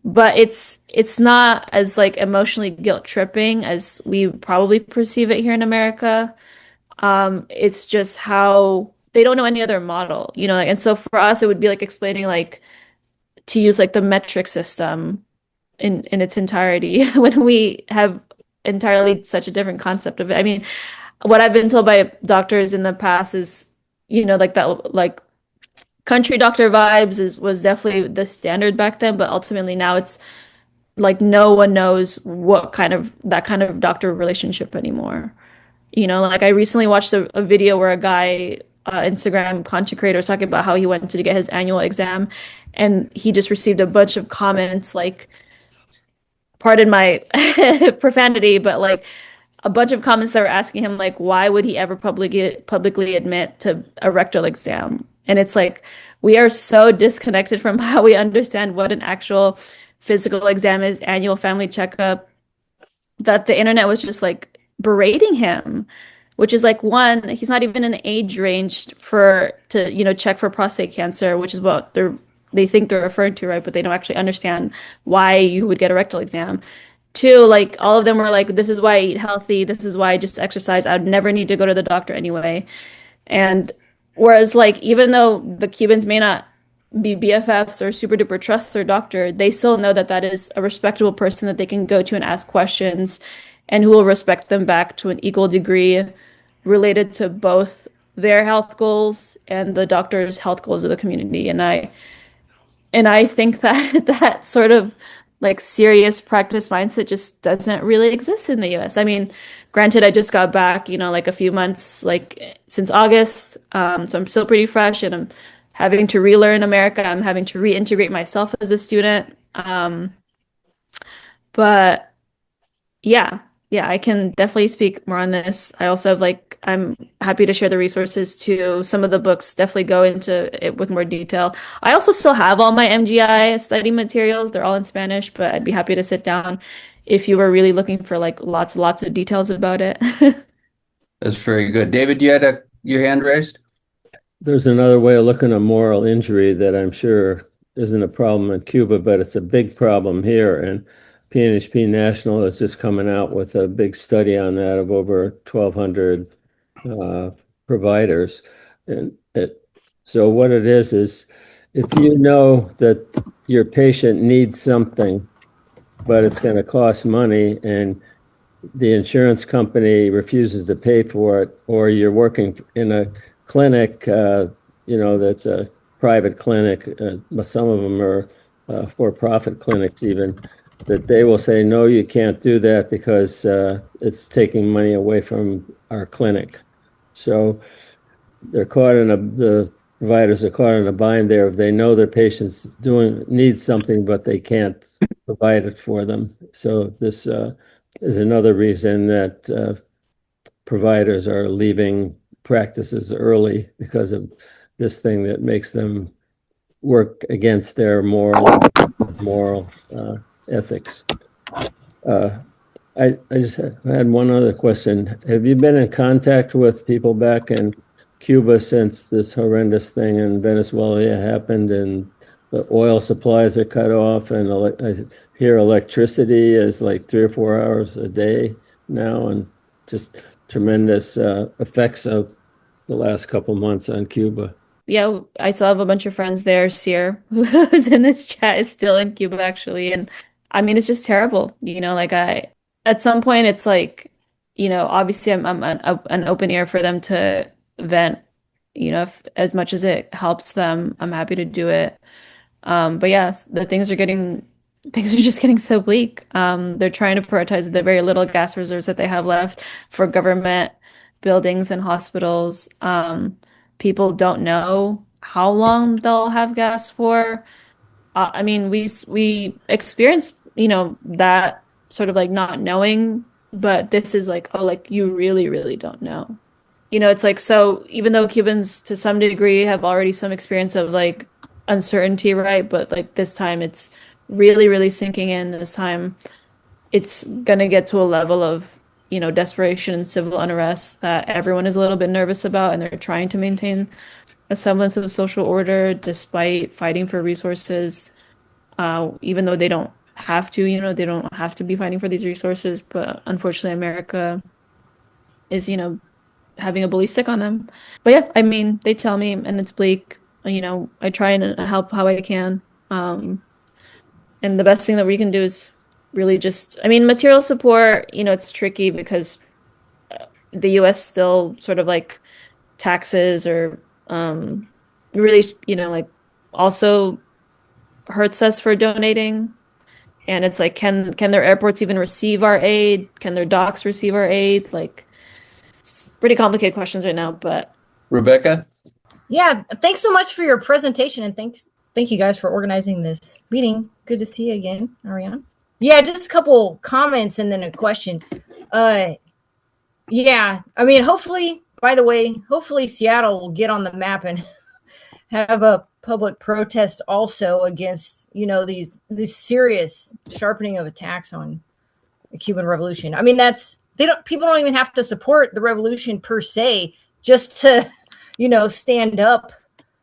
but it's not as like emotionally guilt tripping as we probably perceive it here in America. It's just how they don't know any other model, and so for us, it would be like explaining like to use like the metric system in its entirety when we have entirely such a different concept of it. I mean, what I've been told by doctors in the past is, like that, like country doctor vibes was definitely the standard back then, but ultimately now it's like no one knows that kind of doctor relationship anymore. Like I recently watched a video where a guy, Instagram content creator, was talking about how he went to get his annual exam, and he just received a bunch of comments like, pardon my profanity, but like a bunch of comments that were asking him like, why would he ever publicly admit to a rectal exam? And it's like, we are so disconnected from how we understand what an actual physical exam is, annual family checkup, that the internet was just like berating him, which is like, one, he's not even in the age range to check for prostate cancer, which is what they think they're referring to, right? But they don't actually understand why you would get a rectal exam. Two, like all of them were like, this is why I eat healthy. This is why I just exercise. I would never need to go to the doctor anyway. And whereas like, even though the Cubans may not be BFFs or super duper trust their doctor, they still know that is a respectable person that they can go to and ask questions, and who will respect them back to an equal degree related to both their health goals and the doctor's health goals of the community. And I think that sort of like serious practice mindset just doesn't really exist in the US. I mean, granted, I just got back, like a few months, like since August. So I'm still pretty fresh, and I'm having to relearn America. I'm having to reintegrate myself as a student. But yeah, I can definitely speak more on this. I also have I'm happy to share the resources too. Some of the books definitely go into it with more detail. I also still have all my MGI study materials. They're all in Spanish, but I'd be happy to sit down if you were really looking for like lots of details about it. That's very good. David, you had your hand raised? There's another way of looking at moral injury that I'm sure isn't a problem in Cuba, but it's a big problem here. And PNHP National is just coming out with a big study on that of over 1,200 providers. And so what it is if you know that your patient needs something, but it's going to cost money and the insurance company refuses to pay for it, or you're working in a clinic, that's a private clinic, some of them are for-profit clinics even, that they will say, no, you can't do that because it's taking money away from our clinic. So they're caught the providers are caught in a bind there if they know their patients need something, but they can't provide it for them. So this is another reason that providers are leaving practices early, because of this thing that makes them work against their moral ethics. I just had one other question. Have you been in contact with people back in Cuba since this horrendous thing in Venezuela happened and the oil supplies are cut off, and I hear electricity is like 3 or 4 hours a day now, and just tremendous effects of the last couple months on Cuba? Yeah, I still have a bunch of friends there. Sear, who's in this chat, is still in Cuba actually, and I mean it's just terrible. At some point it's like, obviously I'm an open ear for them to vent. If, as much as it helps them, I'm happy to do it. But yes, things are just getting so bleak. They're trying to prioritize the very little gas reserves that they have left for government buildings and hospitals. People don't know how long they'll have gas for. I mean, we experience, that sort of like not knowing, but this is like, oh, like you really, really don't know. It's like, so even though Cubans to some degree have already some experience of like uncertainty, right? But like this time it's really, really sinking in. This time it's gonna get to a level of, desperation and civil unrest that everyone is a little bit nervous about, and they're trying to maintain a semblance of social order despite fighting for resources, even though they don't have to, they don't have to be fighting for these resources. But unfortunately, America is, having a bully stick on them. But yeah, I mean, they tell me, and it's bleak. I try and help how I can. And the best thing that we can do is really just, material support, it's tricky because the US still sort of like taxes or really, like also hurts us for donating. And it's like, can their airports even receive our aid? Can their docks receive our aid? Like, it's pretty complicated questions right now, but. Rebecca? Yeah, thanks so much for your presentation, and thank you guys for organizing this meeting. Good to see you again, Arianne. Yeah, just a couple comments and then a question. Yeah, hopefully Seattle will get on the map and have a public protest also against, these serious sharpening of attacks on the Cuban Revolution. People don't even have to support the revolution per se, just to, stand up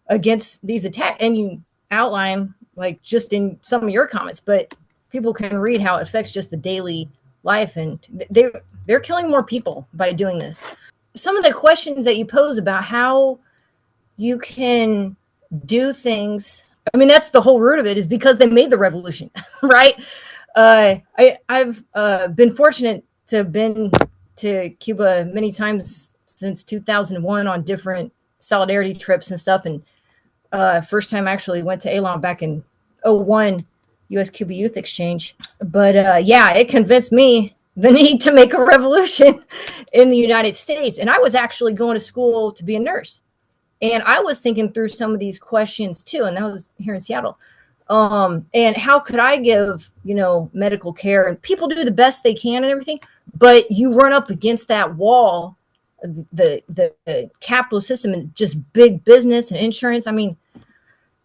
against these attacks. And you outline, like, just in some of your comments, but people can read how it affects just the daily life, and they're killing more people by doing this. Some of the questions that you pose about how you can do things, that's the whole root of it, is because they made the revolution, right? I've been fortunate to have been to Cuba many times since 2001 on different solidarity trips and stuff. And first time I actually went to ELAM back in 2001, U.S.-Cuba Youth Exchange. But it convinced me the need to make a revolution in the United States. And I was actually going to school to be a nurse. And I was thinking through some of these questions too. And that was here in Seattle. And how could I give, medical care? And people do the best they can and everything, but you run up against that wall, the capitalist system and just big business and insurance.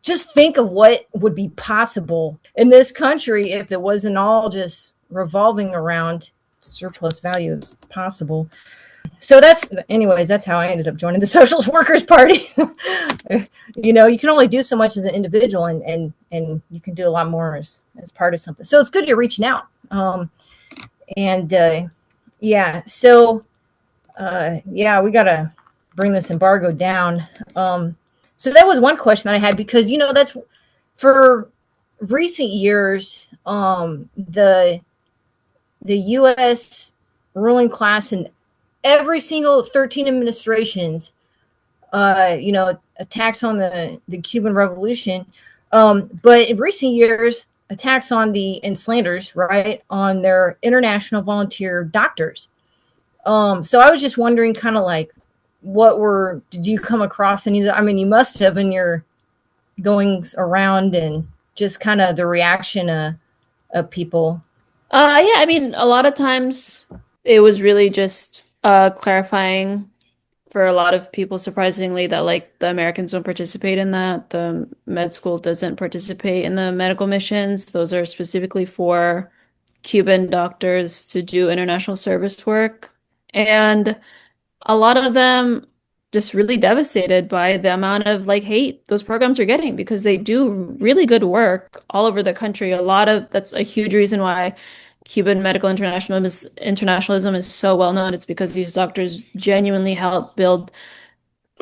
Just think of what would be possible in this country if it wasn't all just revolving around surplus value as possible. So that's how I ended up joining the Socialist Workers Party. You can only do so much as an individual, and you can do a lot more as part of something. So it's good you're reaching out. We got to bring this embargo down. So that was one question that I had, because, that's for recent years, the U.S. ruling class and every single 13 administrations, attacks on the Cuban Revolution. But in recent years, attacks on and slanders, right, on their international volunteer doctors. So I was just wondering, kind of like, did you come across any? I mean, you must have in your goings around, and just kind of the reaction of people. Yeah, I mean, a lot of times it was really just clarifying for a lot of people, surprisingly, that like the Americans don't participate in that. The med school doesn't participate in the medical missions. Those are specifically for Cuban doctors to do international service work. And a lot of them just really devastated by the amount of like hate those programs are getting, because they do really good work all over the country. That's a huge reason why Cuban medical internationalism is so well known. It's because these doctors genuinely help build,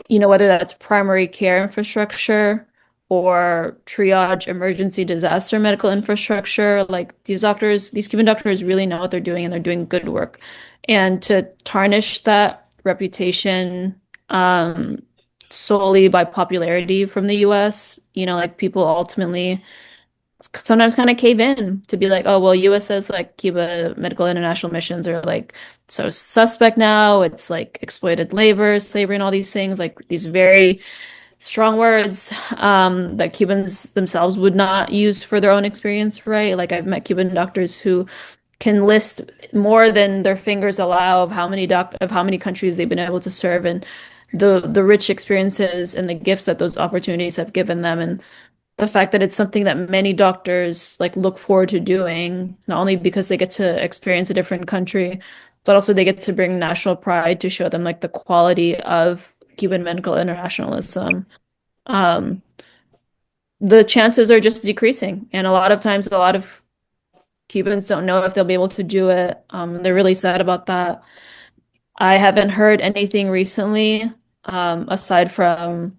whether that's primary care infrastructure or triage emergency disaster medical infrastructure. Like these Cuban doctors really know what they're doing, and they're doing good work. And to tarnish that reputation solely by popularity from the US, like people ultimately sometimes kind of cave in to be like, oh, well, US says like Cuba medical international missions are like so suspect now. It's like exploited labor, slavery, and all these things, like these very strong words that Cubans themselves would not use for their own experience, right? Like I've met Cuban doctors who can list more than their fingers allow of how many countries they've been able to serve, and the rich experiences and the gifts that those opportunities have given them. And the fact that it's something that many doctors like look forward to doing, not only because they get to experience a different country, but also they get to bring national pride to show them like the quality of Cuban medical internationalism. The chances are just decreasing. And a lot of times, a lot of Cubans don't know if they'll be able to do it. They're really sad about that. I haven't heard anything recently, aside from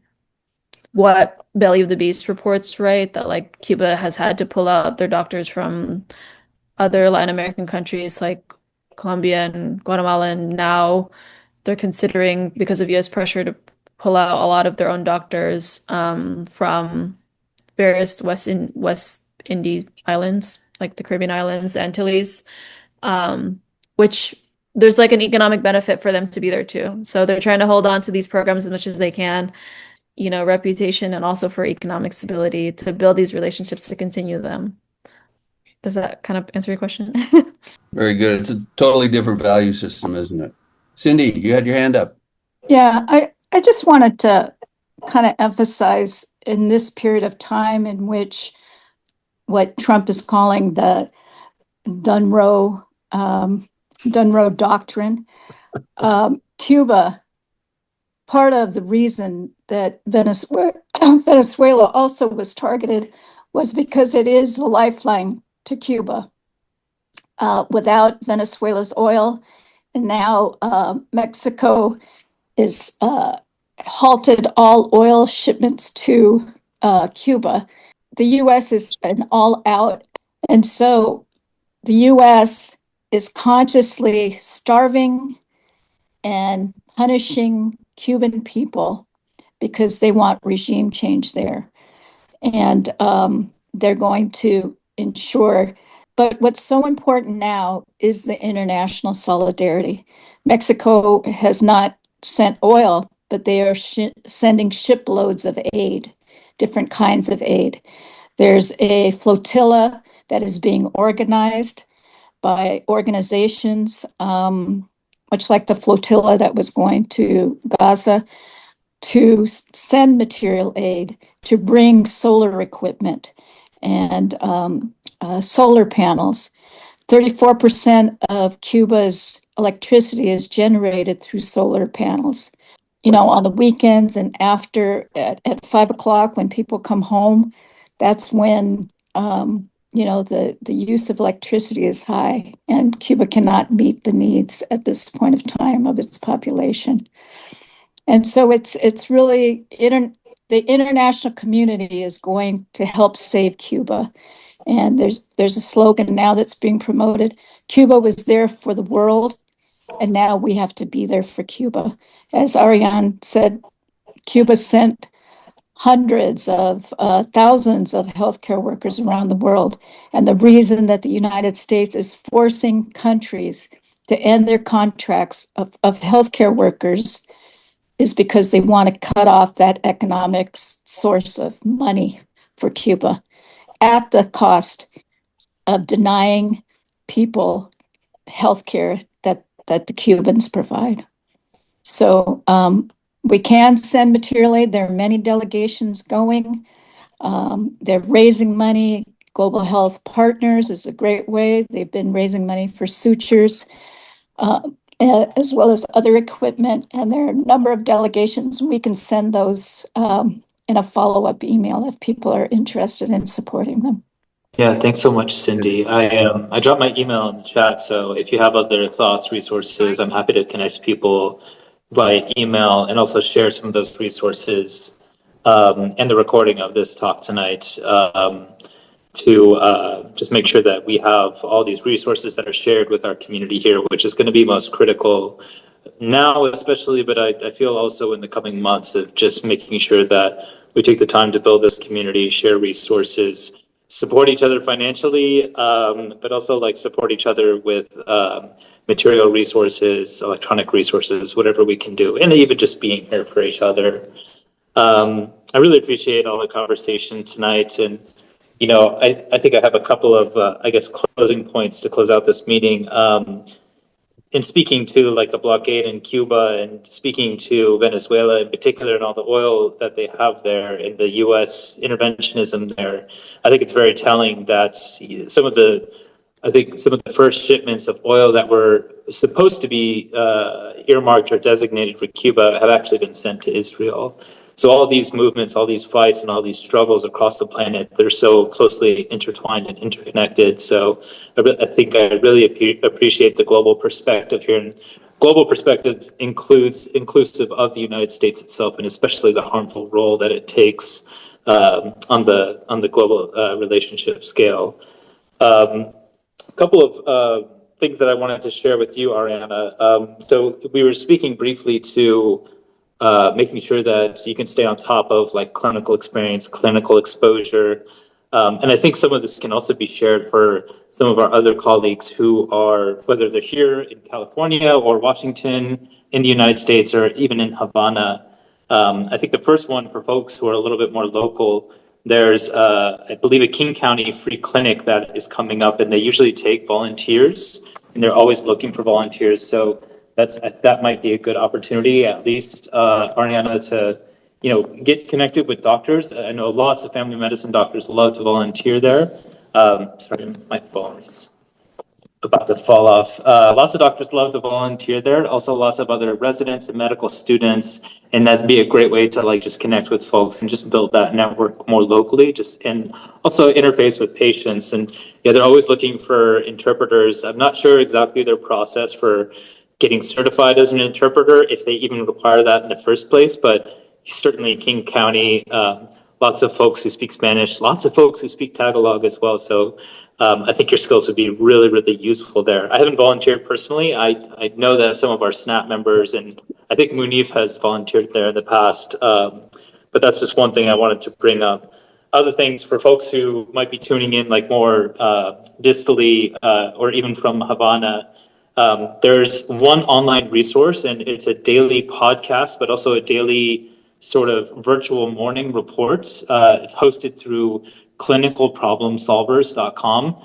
what Belly of the Beast reports, right? That like Cuba has had to pull out their doctors from other Latin American countries like Colombia and Guatemala, and now they're considering, because of US pressure, to pull out a lot of their own doctors from various West Indies islands, like the Caribbean islands, the Antilles, which there's like an economic benefit for them to be there too. So they're trying to hold on to these programs as much as they can, reputation and also for economic stability, to build these relationships to continue them. Does that kind of answer your question? Very good. It's a totally different value system, isn't it? Cindy, you had your hand up. Yeah, I just wanted to kind of emphasize in this period of time in which what Trump is calling the DonRow Doctrine, Cuba, part of the reason that Venezuela also was targeted was because it is the lifeline to Cuba. Without Venezuela's oil, and now Mexico is halted all oil shipments to Cuba. The U.S. is an all-out, and so the U.S. is consciously starving and punishing Cuban people because they want regime change there. And they're going to ensure. But what's so important now is the international solidarity. Mexico has not sent oil, but they are sending shiploads of aid, different kinds of aid. There's a flotilla that is being organized by organizations, much like the flotilla that was going to Gaza, to send material aid, to bring solar equipment and solar panels. 34% of Cuba's electricity is generated through solar panels. You know, on the weekends and after at 5 o'clock when people come home, that's when you know, the use of electricity is high, and Cuba cannot meet the needs at this point of time of its population. And so it's really the international community is going to help save Cuba. And there's a slogan now that's being promoted. Cuba was there for the world, and now we have to be there for Cuba. As Arianne said, Cuba sent hundreds of thousands of healthcare workers around the world. And the reason that the United States is forcing countries to end their contracts of healthcare workers is because they want to cut off that economic source of money for Cuba at the cost of denying people healthcare that the Cubans provide. So we can send material aid. There are many delegations going. They're raising money. Global Health Partners is a great way. They've been raising money for sutures, as well as other equipment. And there are a number of delegations. We can send those in a follow-up email if people are interested in supporting them. Yeah, thanks so much, Cindy. I dropped my email in the chat, so if you have other thoughts, resources, I'm happy to connect people by email and also share some of those resources and the recording of this talk tonight to just make sure that we have all these resources that are shared with our community here, which is going to be most critical now especially, but I feel also in the coming months of just making sure that we take the time to build this community, share resources, support each other financially, but also like support each other with material resources, electronic resources, whatever we can do, and even just being here for each other. I really appreciate all the conversation tonight, and you know, I think I have a couple of I guess closing points to close out this meeting. In speaking to like the blockade in Cuba and speaking to Venezuela in particular and all the oil that they have there and the U.S. interventionism there, I think it's very telling that some of the first shipments of oil that were supposed to be earmarked or designated for Cuba have actually been sent to Israel. So all these movements, all these fights, and all these struggles across the planet, they're so closely intertwined and interconnected. So I think I really appreciate the global perspective here. And global perspective inclusive of the United States itself, and especially the harmful role that it takes on the global relationship scale. A couple of things that I wanted to share with you, Arianne. So we were speaking briefly to making sure that you can stay on top of like clinical experience, clinical exposure. And I think some of this can also be shared for some of our other colleagues who are, whether they're here in California or Washington, in the United States, or even in Havana. I think the first one for folks who are a little bit more local, there's, I believe, a King County free clinic that is coming up, and they usually take volunteers, and they're always looking for volunteers. So that might be a good opportunity, at least, Arianne, to get connected with doctors. I know lots of family medicine doctors love to volunteer there. Sorry, my phone's about to fall off. Lots of doctors love to volunteer there. Also, lots of other residents and medical students, and that'd be a great way to like just connect with folks and just build that network more locally. And also interface with patients. And yeah, they're always looking for interpreters. I'm not sure exactly their process for getting certified as an interpreter, if they even require that in the first place, but certainly King County, lots of folks who speak Spanish, lots of folks who speak Tagalog as well. So I think your skills would be really, really useful there. I haven't volunteered personally. I know that some of our SNAP members, and I think Munif has volunteered there in the past, but that's just one thing I wanted to bring up. Other things for folks who might be tuning in like more distally or even from Havana, there's one online resource, and it's a daily podcast, but also a daily sort of virtual morning reports. It's hosted through clinicalproblemsolvers.com.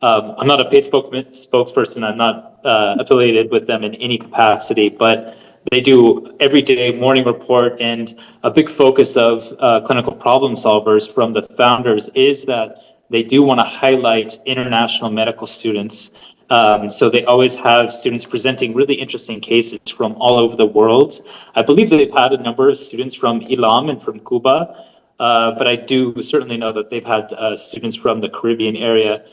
I'm not a paid spokesperson. I'm not affiliated with them in any capacity, but they do every day morning report, and a big focus of clinical problem solvers from the founders is that they do want to highlight international medical students So they always have students presenting really interesting cases from all over the world. I believe they've had a number of students from ELAM and from Cuba, but I do certainly know that they've had students from the Caribbean area,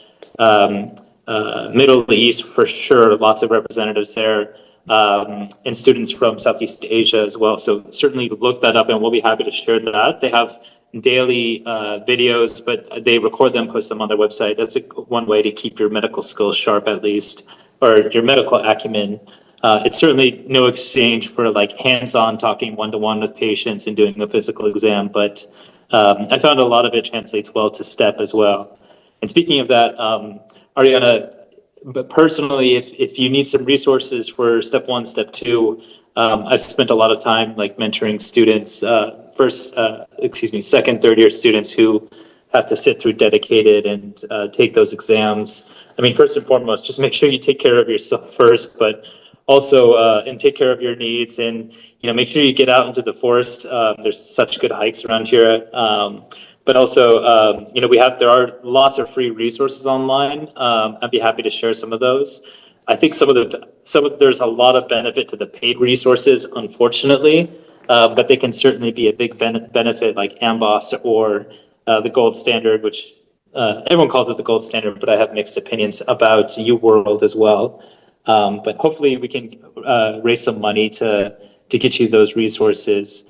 Middle East for sure, lots of representatives there, and students from Southeast Asia as well. So certainly look that up and we'll be happy to share that. They have daily videos, but they record them, post them on their website. That's one way to keep your medical skills sharp, at least, or your medical acumen. It's certainly no exchange for like hands-on talking one-to-one with patients and doing a physical exam, but I found a lot of it translates well to STEP as well. And speaking of that, Arianne, but personally, if you need some resources for step 1, step 2, I've spent a lot of time like mentoring students, second, third year students who have to sit through dedicated and take those exams. I mean, first and foremost, just make sure you take care of yourself first, but also and take care of your needs, and make sure you get out into the forest. There's such good hikes around here. But also, there are lots of free resources online. I'd be happy to share some of those. I think there's a lot of benefit to the paid resources, unfortunately, but they can certainly be a big benefit, like AMBOSS or the gold standard, which everyone calls it the gold standard, but I have mixed opinions about UWorld as well. But hopefully we can raise some money to get you those resources.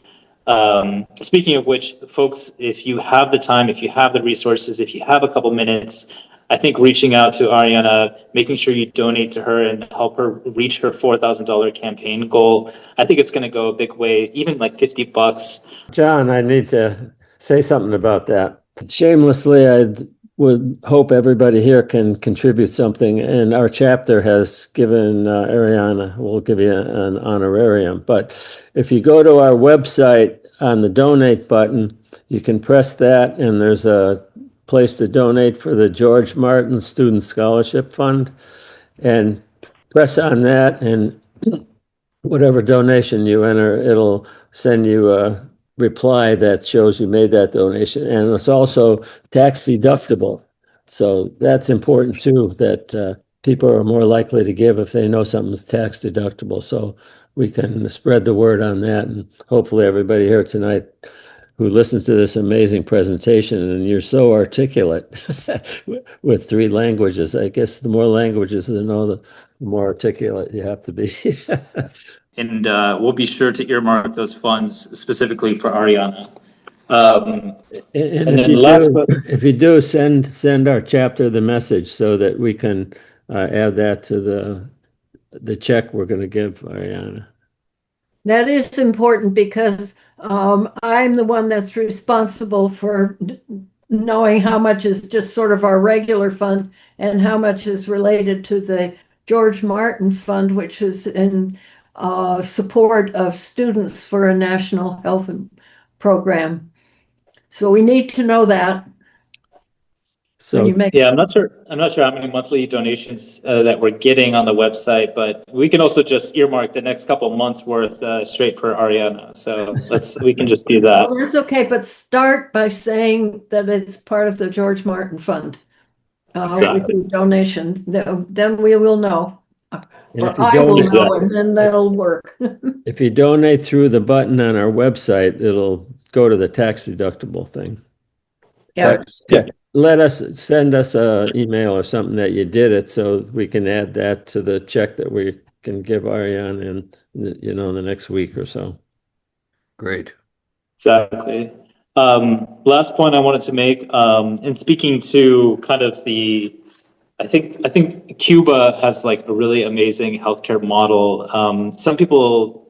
Speaking of which, folks, if you have the time, if you have the resources, if you have a couple minutes, I think reaching out to Arianne, making sure you donate to her and help her reach her $4,000 campaign goal, I think it's going to go a big way, even like $50. John, I need to say something about that. Shamelessly, I would hope everybody here can contribute something, and our chapter has given Arianne, we'll give you an honorarium. But if you go to our website on the donate button, you can press that, and there's a place to donate for the George Martin Student Scholarship Fund, and press on that, and whatever donation you enter, it'll send you a reply that shows you made that donation, and it's also tax deductible. So that's important too, that people are more likely to give if they know something's tax deductible. So we can spread the word on that, and hopefully everybody here tonight who listens to this amazing presentation, and you're so articulate with 3 languages. I guess the more languages you know, the more articulate you have to be. And we'll be sure to earmark those funds specifically for Arianne. And if you do, send our chapter the message so that we can add that to the check we're going to give Arianne. That is important because I'm the one that's responsible for knowing how much is just sort of our regular fund and how much is related to the George Martin Fund, which is in support of students for a national health program. So we need to know that. So I'm not sure how many monthly donations that we're getting on the website, but we can also just earmark the next couple months worth straight for Arianne. So we can just do that. Well, that's okay, but start by saying that it's part of the George Martin Fund. Exactly. With the donation, then we will know. If I will know, and then that'll work. If you donate through the button on our website, it'll go to the tax deductible thing. Yeah. Send us an email or something that you did it, so we can add that to the check that we can give Arianne in the next week or so. Great. Exactly. Last point I wanted to make, in speaking to kind of I think Cuba has like a really amazing healthcare model. Some people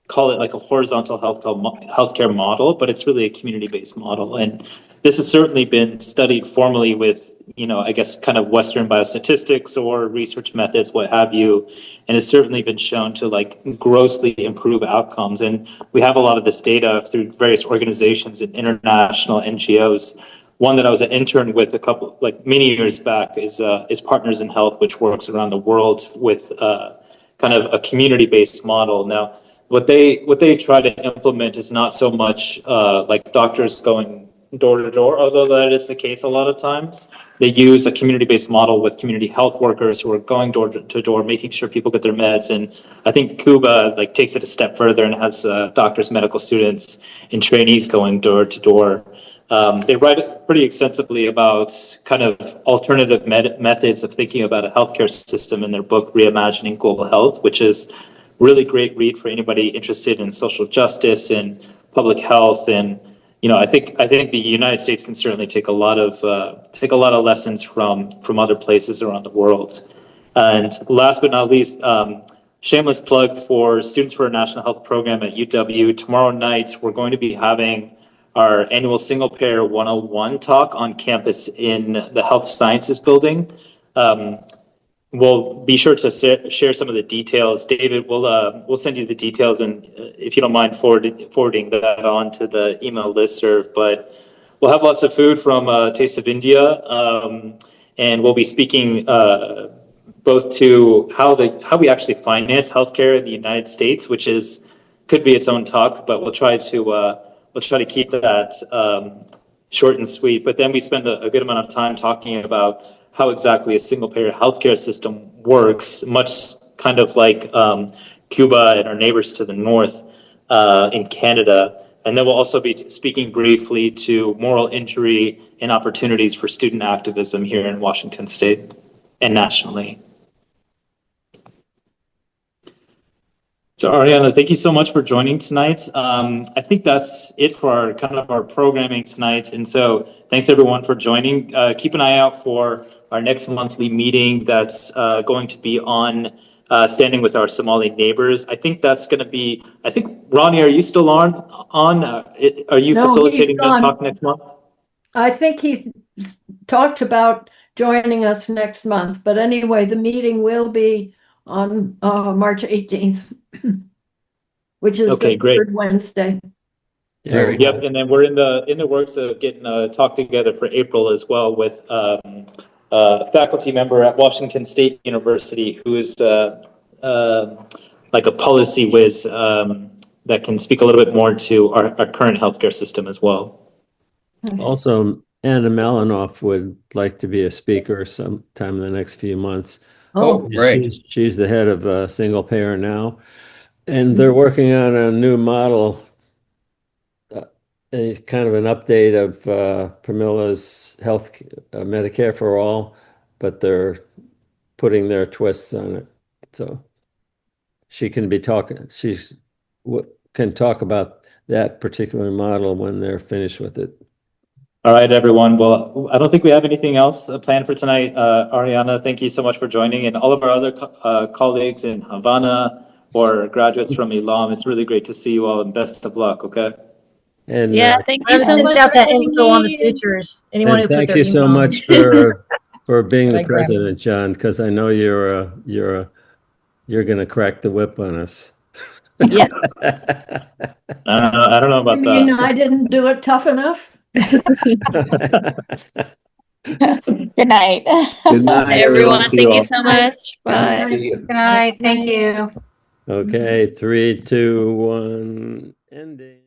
call it like a horizontal healthcare model, but it's really a community-based model. And this has certainly been studied formally with, I guess kind of Western biostatistics or research methods, what have you, and has certainly been shown to like grossly improve outcomes. And we have a lot of this data through various organizations and international NGOs. One that I was an intern with many years back is Partners in Health, which works around the world with kind of a community-based model. Now, what they try to implement is not so much like doctors going door to door, although that is the case a lot of times. they use a community-based model with community health workers who are going door to door, making sure people get their meds. And I think Cuba like takes it a step further and has doctors, medical students, and trainees going door to door. They write pretty extensively about kind of alternative methods of thinking about a healthcare system in their book, Reimagining Global Health, which is really great read for anybody interested in social justice and public health. And I think the United States can certainly take a lot of lessons from other places around the world. And last but not least, shameless plug for Students for a National Health Program at UW. Tomorrow night, we're going to be having our annual Single Payer 101 talk on campus in the Health Sciences building. We'll be sure to share some of the details. David, we'll send you the details, and if you don't mind forwarding that on to the email listserv. But we'll have lots of food from Taste of India, and we'll be speaking both to how we actually finance healthcare in the United States, which could be its own talk, but we'll try to keep that short and sweet. But then we spend a good amount of time talking about how exactly a single-payer healthcare system works, much kind of like Cuba and our neighbors to the north in Canada. And then we'll also be speaking briefly to moral injury and opportunities for student activism here in Washington State and nationally. So Arianne, thank you so much for joining tonight. I think that's it for our programming tonight. And so thanks everyone for joining. Keep an eye out for our next monthly meeting that's going to be on standing with our Somali neighbors. I think that's going to be, Ronnie, are you still on? Are you facilitating that talk next month? I think he talked about joining us next month, but anyway, the meeting will be on March 18th, which is the third Wednesday. Yep, and then we're in the works of getting a talk together for April as well with a faculty member at Washington State University who is like a policy whiz that can speak a little bit more to our current healthcare system as well. Also, Anna Malinoff would like to be a speaker sometime in the next few months. Oh, great. She's the head of Single Payer now, and they're working on a new model, a kind of an update of Pramila's health Medicare for All, but they're putting their twists on it. So she can be talking. Can talk about that particular model when they're finished with it. All right, everyone. Well, I don't think we have anything else planned for tonight. Arianne, thank you so much for joining, and all of our other colleagues in Havana or graduates from ELAM. It's really great to see you all, and best of luck. Okay. And thank you so much. Out that info on the sutures. Anyone who put thank their you so email. much for being the president, John, because I know you're going to crack the whip on us. Yes. I don't know about You mean that. I didn't do it tough enough? Good night. Good night, Everyone, See thank you you all. so much. Bye. See you. Good night. Thank you. Okay, 3, 2, 1, ending.